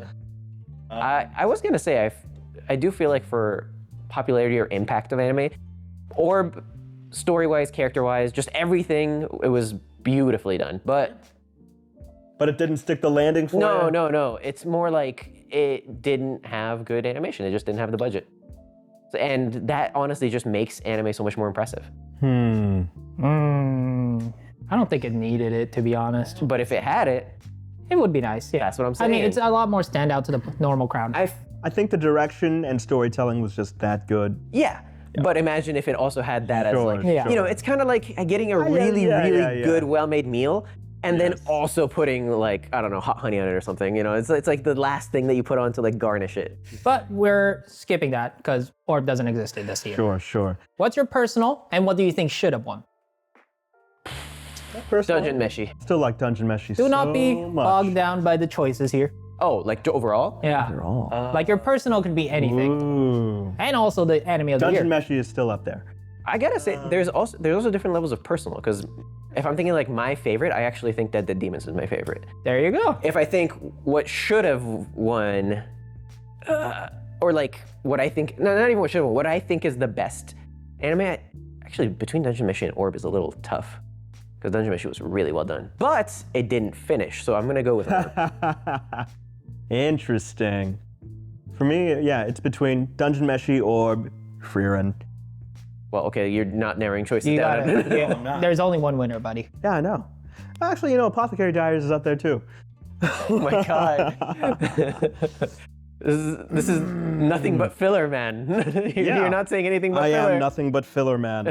I was gonna say I do feel like for popularity or impact of anime, Orb, story-wise, character-wise, just everything, it was beautifully done. But But it didn't stick the landing for you? no. It's more like it didn't have good animation. It just didn't have the budget. And that honestly just makes anime so much more impressive. I don't think it needed it, to be honest. But if it had it, It would be nice, yeah. That's what I'm I mean, saying. it's a lot more standout to the normal crowd. I think the direction and storytelling was just that good. yeah. But imagine if it also had that Sure, as like, Yeah. you know, it's kind of like getting a really, yeah, really yeah. good, well-made meal, and then also putting like, I don't know, hot honey on it or something. You know, it's like the last thing that you put on to like garnish it. But we're skipping that because Orb doesn't exist in this year. Sure. What's your personal, and what do you think should have won? Dungeon Meshi. Still like Dungeon Meshi Do not be so much. bogged down by the choices here. Oh, like overall? Yeah. They're all. Like your personal could be anything. Ooh. And also the anime of the Dungeon year. Meshi is still up there. I gotta say, there's also different levels of personal, because if I'm thinking like my favorite, I actually think Dead Demons is my favorite. There you go. If I think what should have won, or like what I think, no, not even what should have won, what I think is the best anime, actually between Dungeon Meshi and Orb is a little tough, because Dungeon Meshi was really well done, but it didn't finish, so I'm gonna go with Orb. Interesting. For me, yeah, it's between Dungeon Meshi, Orb, Frieren. Well, okay, you're not narrowing choices You down. got it. Yeah. There's only one winner, buddy. Yeah, I know. Actually, you know, Apothecary Diaries is up there too. Oh my god. This is nothing but filler, man. You're not saying anything but I filler. am nothing but filler, man.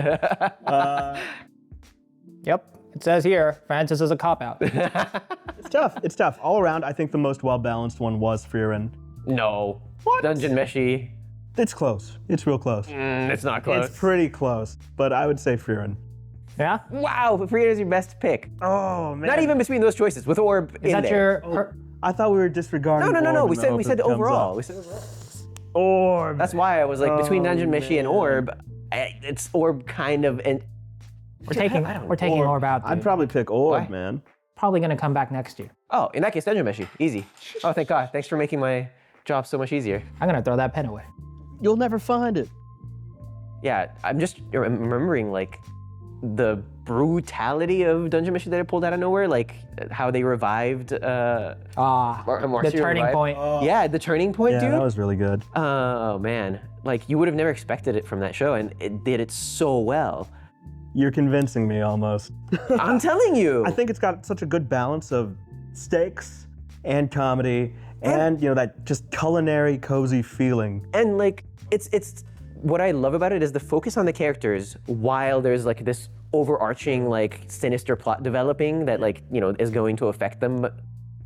Yep. It says here, Francis is a cop-out. It's tough. All around, I think the most well-balanced one was Frieren. No. Dungeon Meshi. It's close. It's real close. It's not close. It's pretty close, but I would say Frieren. Yeah? Wow, Frieren is your best pick. Oh, man. Not even between those choices, with Orb Is in that there. your... I thought we were disregarding No. Orb We in the hope said it comes overall. up. We said overall. Orb. That's why I was like between Oh, Dungeon Meshi and man. Orb. It's Orb kind of, and We're taking Orb out, I'd dude. probably pick Orb, Why? man. Probably gonna come back next year. oh, in that case, Dungeon Meshi, easy. Oh, thank God. Thanks for making my job so much easier. I'm gonna throw that pen away. You'll never find it. Yeah, I'm just remembering like the brutality of Dungeon Meshi that it pulled out of nowhere, like how they revived The Marcio turning revived. point. Yeah, the turning point, Yeah, dude. that was really good. Oh man, like you would have never expected it from that show, and it did it so well. You're convincing me almost. I'm telling you. I think it's got such a good balance of stakes and comedy and you know that just culinary cozy feeling. And like it's what I love about it is the focus on the characters while there's like this overarching like sinister plot developing that like, you know, is going to affect them. But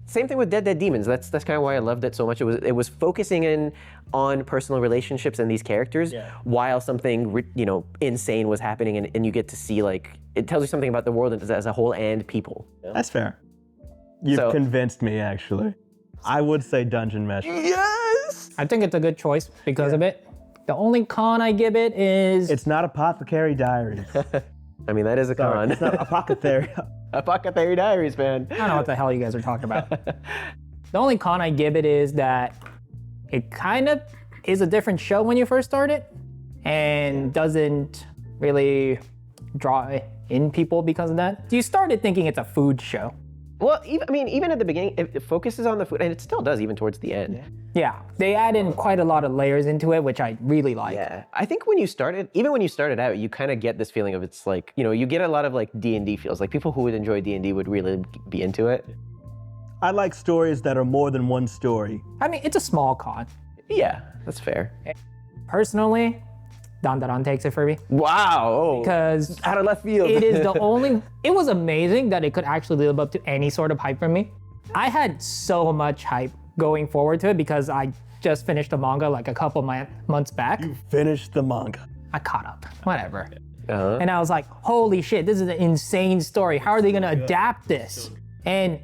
same thing with Dead Demons. That's kind of why I loved it so much. It was focusing in on personal relationships and these characters while something you know insane was happening, and you get to see like it tells you something about the world as a whole and people. That's fair. You've So- convinced me actually. I would say Dungeon Meshi. Yes. I think it's a good choice because of it. The only con I give it is It's not Apothecary Diaries. I mean, that is a con. It's not Apothecary. Apothecary Diaries, man. I don't know what the hell you guys are talking about. The only con I give it is that it kind of is a different show when you first start it and doesn't really draw in people because of that. You started thinking it's a food show. Well, even at the beginning, it focuses on the food, and it still does even towards the end. Yeah, they add in quite a lot of layers into it, which I really like. Yeah, I think when you started out, you kind of get this feeling of it's like, you get a lot of like D&D feels. Like people who would enjoy D&D would really be into it. I like stories that are more than one story. I mean, it's a small con. Yeah, that's fair. Personally, Dandadan takes it for me. Wow. Because out of left field. It was amazing that it could actually live up to any sort of hype from me. I had so much hype going forward to it because I just finished the manga like a couple months back. You finished the manga. I caught up, whatever. Uh-huh. And I was like, holy shit, this is an insane story. How are they gonna adapt this? And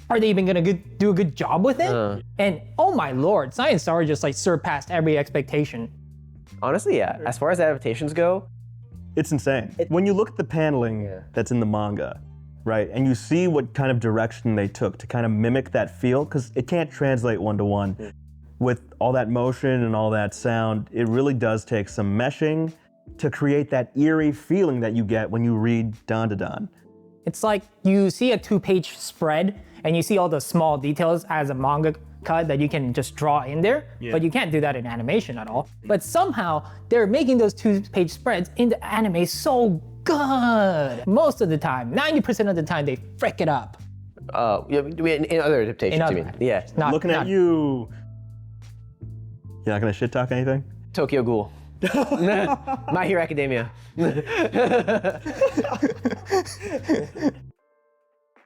are they even gonna do a good job with it? And oh my lord, Science Star just like surpassed every expectation. Honestly, yeah. As far as adaptations go, It's insane. When you look at the paneling that's in the manga, right, and you see what kind of direction they took to kind of mimic that feel, because it can't translate one-to-one. With all that motion and all that sound, it really does take some meshing to create that eerie feeling that you get when you read Dandadan. It's like you see a 2-page spread and you see all the small details as a manga cut that you can just draw in there, but you can't do that in animation at all. But somehow they're making those 2-page spreads into anime so good. Most of the time, 90% of the time, they frick it up. in other adaptations, you mean? Yeah. Looking at you. You're not gonna shit talk anything? Tokyo Ghoul. My Hero Academia.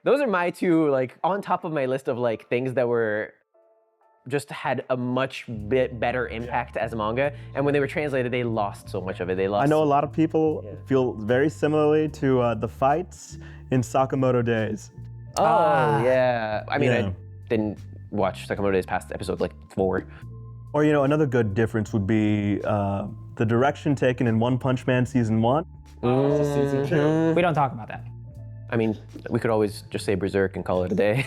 Those are my two, like, on top of my list of like things that were just had a much bit better impact as manga, and when they were translated, they lost so much of it. I know a lot of people feel very similarly to the fights in Sakamoto Days. Oh yeah. I mean, I didn't watch Sakamoto Days past episode like 4. Or another good difference would be the direction taken in One Punch Man season 1. Season 2. We don't talk about that. I mean, we could always just say Berserk and call it a day.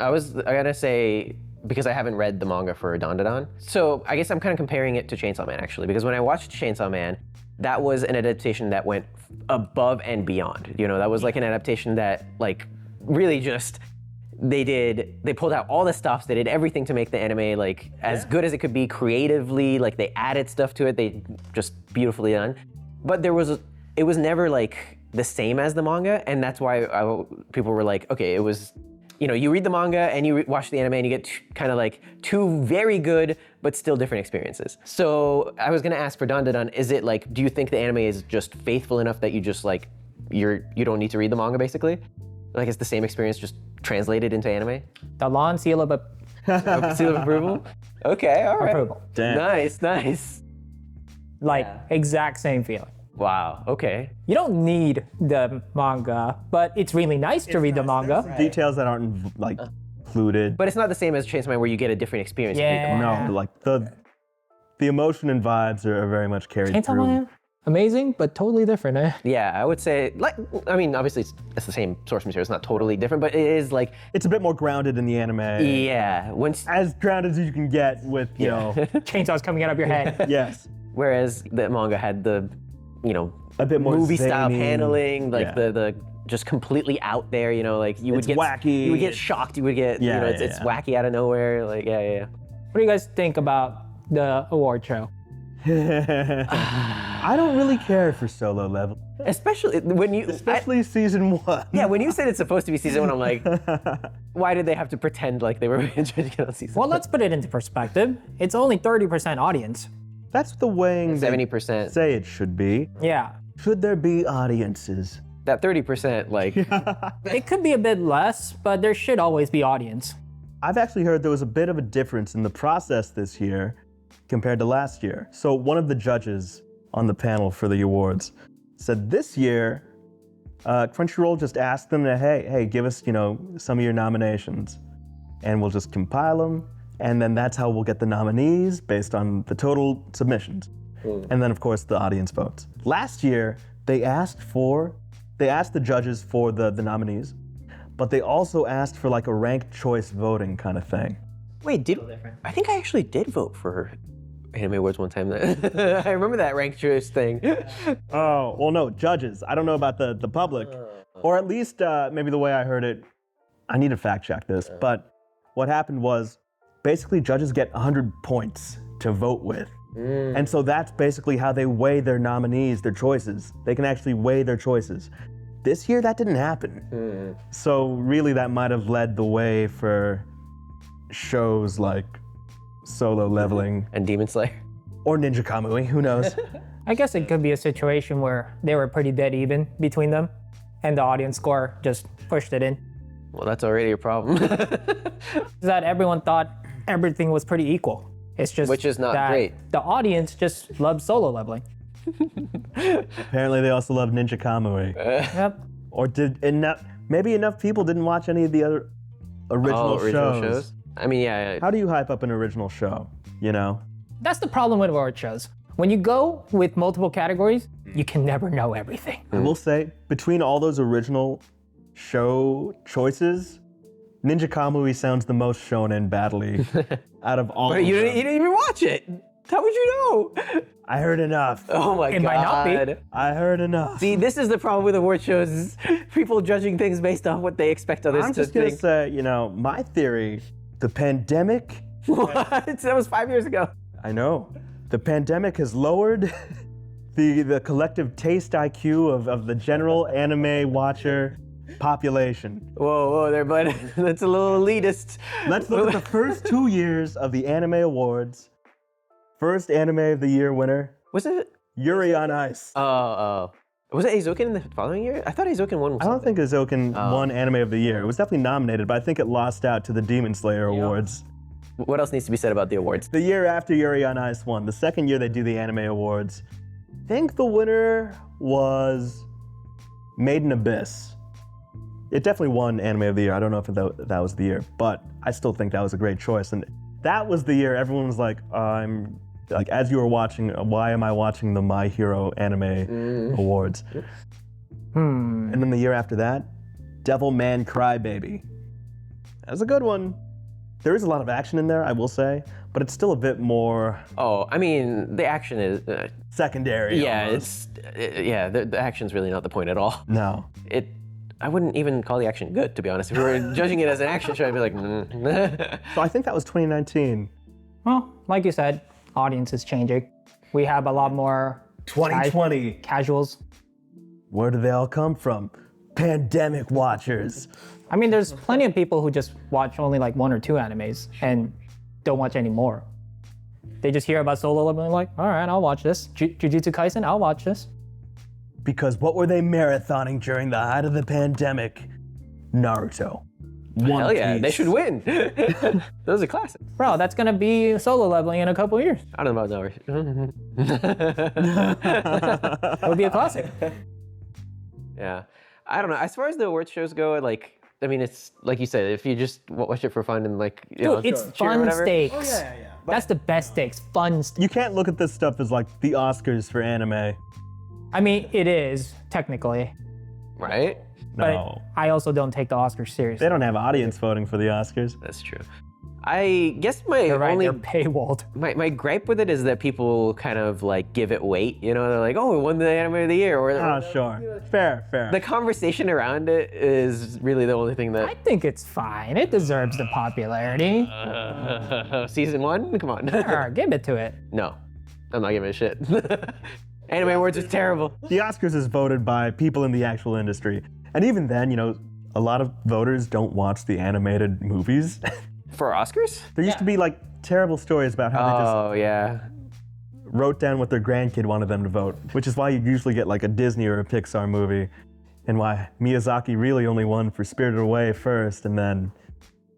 I gotta say, because I haven't read the manga for Dandadan, so I guess I'm kind of comparing it to Chainsaw Man actually, because when I watched Chainsaw Man, that was an adaptation that went above and beyond. That was like an adaptation that like really just they pulled out all the stops, they did everything to make the anime like as good as it could be creatively, like they added stuff to it, they just beautifully done. But it was never like the same as the manga, and that's why people were like, okay, it was, you read the manga and you watch the anime and you get kind of like two very good but still different experiences. So I was gonna ask for Dandadan, is it like, do you think the anime is just faithful enough that you just like, you don't need to read the manga basically? Like it's the same experience just translated into anime? The lawn seal of Seal of approval? Okay, all right. approval. Damn. Nice. Like exact same feeling. Wow, okay. You don't need the manga, but it's really nice to read the manga. Details that aren't like included. But it's not the same as Chainsaw Man where you get a different experience. if you read the Yeah. manga. No, like the emotion and vibes are very much carried Chainsaw through. Man, amazing, but totally different, eh? Yeah, I would say, obviously it's the same source material, it's not totally different, but it is like, It's a bit more grounded in the anime. yeah, As grounded as you can get with, Chainsaws coming out of your head. yes. whereas the manga had the, A bit more movie style zany. paneling, like Yeah. the just completely out there, like you would It's get wacky. you would get shocked, you would get, Yeah, it's wacky out of nowhere, like yeah. What do you guys think about the award show? I don't really care for Solo Level. Especially when you, Especially season 1. yeah, when you said it's supposed to be season 1, I'm like, why did they have to pretend like they were trying to get on season Well, let's put it into perspective. It's only 30% audience. That's the weighing they 70%. say it should be. Yeah. Should there be audiences? That 30%, like, It could be a bit less, but there should always be audience. I've actually heard there was a bit of a difference in the process this year compared to last year. So one of the judges on the panel for the awards said this year, Crunchyroll just asked them to, hey, give us, some of your nominations, and we'll just compile them And then that's how we'll get the nominees based on the total submissions. And then of course the audience votes. Last year, they asked the judges for the nominees, but they also asked for like a ranked choice voting kind of thing. Wait, I think I actually did vote for Anime Awards one time. I remember that ranked choice thing. Oh, well no, judges. I don't know about the public. Or at least maybe the way I heard it, I need to fact check this, but what happened was basically judges get 100 points to vote with. And so that's basically how they weigh their nominees, their choices. They can actually weigh their choices. This year, that didn't happen. So really that might have led the way for shows like Solo Leveling. And Demon Slayer. Or Ninja Kamui, who knows? I guess it could be a situation where they were pretty dead even between them, and the audience score just pushed it in. Well, that's already a problem. That everyone thought everything was pretty equal. It's just Which is not that great. the audience just loved Solo Leveling. Apparently they also love Ninja Kamui. Yep. Or maybe enough people didn't watch any of the other original shows. I mean, yeah. How do you hype up an original show, you know? That's the problem with award shows. When you go with multiple categories, you can never know everything. I will say, between all those original show choices, Ninja Kamui sounds the most shonen badly out of all But of you them. didn't even watch it. How would you know? I heard enough. Oh my god. It might not be. I heard enough. See, this is the problem with award shows, is people judging things based on what they expect others I'm to just gonna think. say, you know, my theory, the pandemic, What? That was 5 years ago. I know, the pandemic has lowered the collective taste IQ of the general anime watcher population. Whoa, there, bud. That's a little elitist. Let's look at the first 2 years of the Anime Awards. First Anime of the Year winner, Was it? Yuri on Ice. Was it Eizouken in the following year? I thought Eizouken won. I don't think Isekai won Anime of the Year. It was definitely nominated, but I think it lost out to the Demon Slayer Awards. What else needs to be said about the awards? The year after Yuri on Ice won, the second year they do the Anime Awards, I think the winner was Made in Abyss. It definitely won Anime of the Year. I don't know if that was the year, but I still think that was a great choice. And that was the year everyone was like, as you were watching, why am I watching the My Hero Anime Awards? And then the year after that, Devilman Crybaby. That was a good one. There is a lot of action in there, I will say, but it's still a bit more Oh, I mean, the action is. secondary. Yeah, almost. the action's really not the point at all. No. I wouldn't even call the action good, to be honest. If we were judging it as an action show, I'd be like, So I think that was 2019. Well, like you said, audience is changing. We have a lot more 2020. casuals. Where do they all come from? Pandemic watchers. I mean, there's plenty of people who just watch only like 1 or 2 animes and don't watch any more. They just hear about Solo Leveling, like, all right, I'll watch this. Jujutsu Kaisen, I'll watch this. Because what were they marathoning during the height of the pandemic? Naruto. One hell yeah, Piece. they should win. Those are classics. Bro, that's gonna be Solo Leveling in a couple of years. I don't know about Naruto. It would be a classic. Yeah. I don't know. As far as the awards shows go, like, I mean, it's like you said, if you just watch it for fun and like, you know, Dude, it's cheer or fun whatever. stakes. That's the best stakes, fun stakes. You can't look at this stuff as like the Oscars for anime. I mean, it is, technically. Right? But No. I also don't take the Oscars seriously. They don't have audience voting for the Oscars. That's true. I guess my They're right, only they're paywalled. my gripe with it is that people kind of like give it weight. You know, they're like, oh, it won the anime of the year. Or Oh, sure. Fair. the conversation around it is really the only thing I that. think it's fine. It deserves the popularity. Season 1? Come on. Sure, give it to it. No, I'm not giving a shit. Anime Awards is terrible. The Oscars is voted by people in the actual industry. And even then, you know, a lot of voters don't watch the animated movies. For Oscars? There used to be like terrible stories about how they just Oh, yeah. wrote down what their grandkid wanted them to vote, which is why you usually get like a Disney or a Pixar movie, and why Miyazaki really only won for Spirited Away first, and then,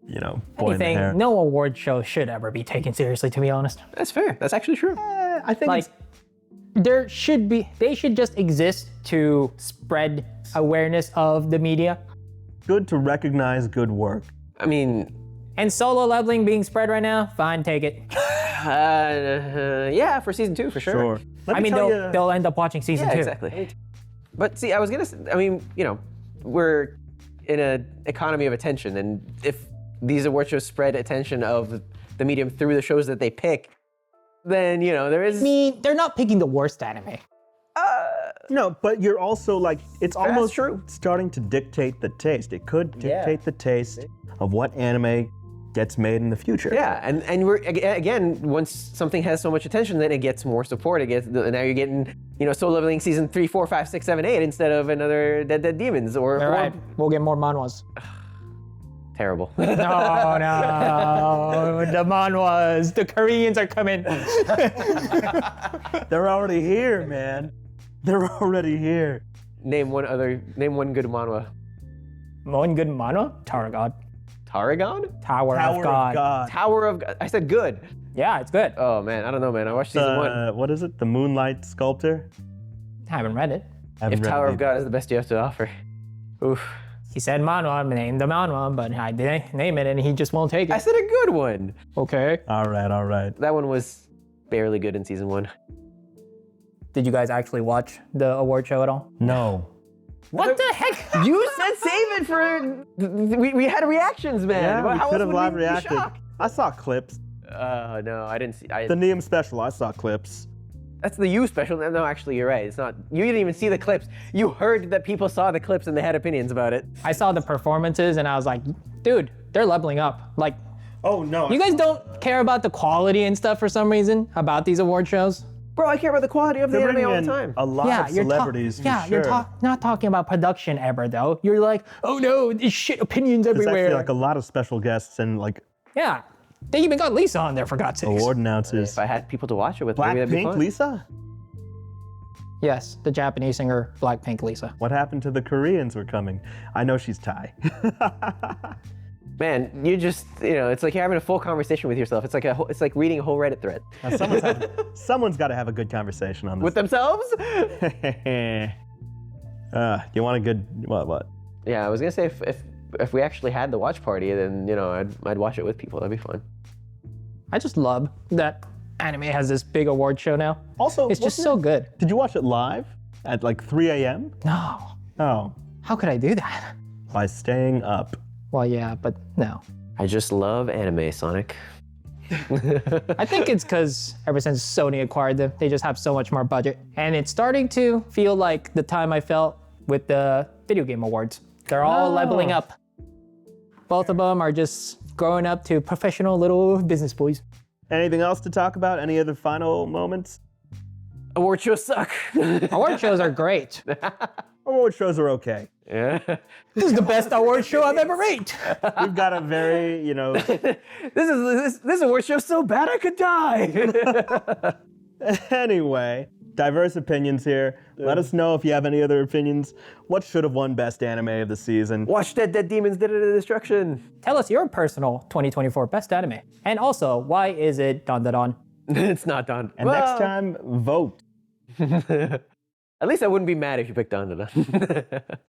you know, Boy in the Hair. Anything, no award show should ever be taken seriously, to be honest. That's fair. That's actually true. I think Like, they should just exist to spread awareness of the media. it's good to recognize good work. I mean, And Solo Leveling being spread right now, fine, take it. Yeah, for season 2 for sure. Sure. Let I me mean, tell they'll end up watching season Yeah, 2. exactly. But see, I mean, we're in an economy of attention, and if these award shows spread attention of the medium through the shows that they pick, then, there is... I mean, they're not picking the worst anime. No, but you're also like, it's almost true. starting to dictate the taste. It could dictate the taste of what anime gets made in the future. Yeah, and we're, again, once something has so much attention, then it gets more support. Now you're getting, Solo Leveling season 3, 4, 5, 6, 7, 8 instead of another Dead Demons All right, we'll get more manhwas. Terrible. No, the manhwas, the Koreans are coming. They're already here, man. They're already here. Name one good manhwa. One good manhwa? Tower of God. Tarragon? Tower of God. Tower of God. I said good. Yeah, it's good. Oh man, I don't know, man. I watched season 1. What is it? The Moonlight Sculptor? Haven't read it. Haven't If read Tower it of God is the best you have to offer. Oof. He said manhwa, named the manhwa, but I didn't name it and he just won't take I it. said a good one. Okay. All right. That one was barely good in season 1. Did you guys actually watch the award show at all? No. What the heck? You said save it for... We had reactions, man. Yeah, we How could else have would live we be reacted. shocked? I saw clips. No, I didn't see... The Niam special, I saw clips. That's the You special. No, actually, you're right. It's not... You didn't even see the clips. You heard that people saw the clips and they had opinions about it. I saw the performances and I was like, dude, they're leveling up. Like, Oh, no. you guys don't care about the quality and stuff for some reason about these award shows? Bro, I care about the quality of the They're anime all bringing the in time. a lot of celebrities, for sure. you're not talking about production ever though. You're like, oh no, these shit opinions There's everywhere. actually like a lot of special guests and like Yeah, they even got Lisa on there for God's sakes. award announcers. If I had people to watch it with, maybe that'd be Blackpink, fun. Lisa? Yes, the Japanese singer Blackpink Lisa. What happened to the Koreans who are coming? I know she's Thai. Man, you just, it's like you're having a full conversation with yourself. It's like reading a whole Reddit thread. Someone's got to have a good conversation on this. With themselves? You want a good, what? Yeah, I was gonna say if we actually had the watch party, then, I'd watch it with people. That'd be fun. I just love that anime has this big award show now. Also, It's just so good. Did you watch it live at like 3 a.m.? No, Oh, how could I do that? by staying up. Well, yeah, but no. I just love anime, Sonic. I think it's because ever since Sony acquired them, they just have so much more budget. And it's starting to feel like the time I felt with the video game awards. They're all leveling up. Both of them are just growing up to professional little business boys. Anything else to talk about? Any other final moments? Award shows suck. Award shows are great. Award shows are okay. Yeah. This is the best award show I've ever made. We've got a very, This award show's so bad I could die. Anyway, diverse opinions here. Let us know if you have any other opinions. What should have won Best Anime of the season? Watch Dead Demons did it to destruction. Tell us your personal 2024 best anime. And also, why is it Don Da Don? It's not done. And next time, vote. At least I wouldn't be mad if you picked Don.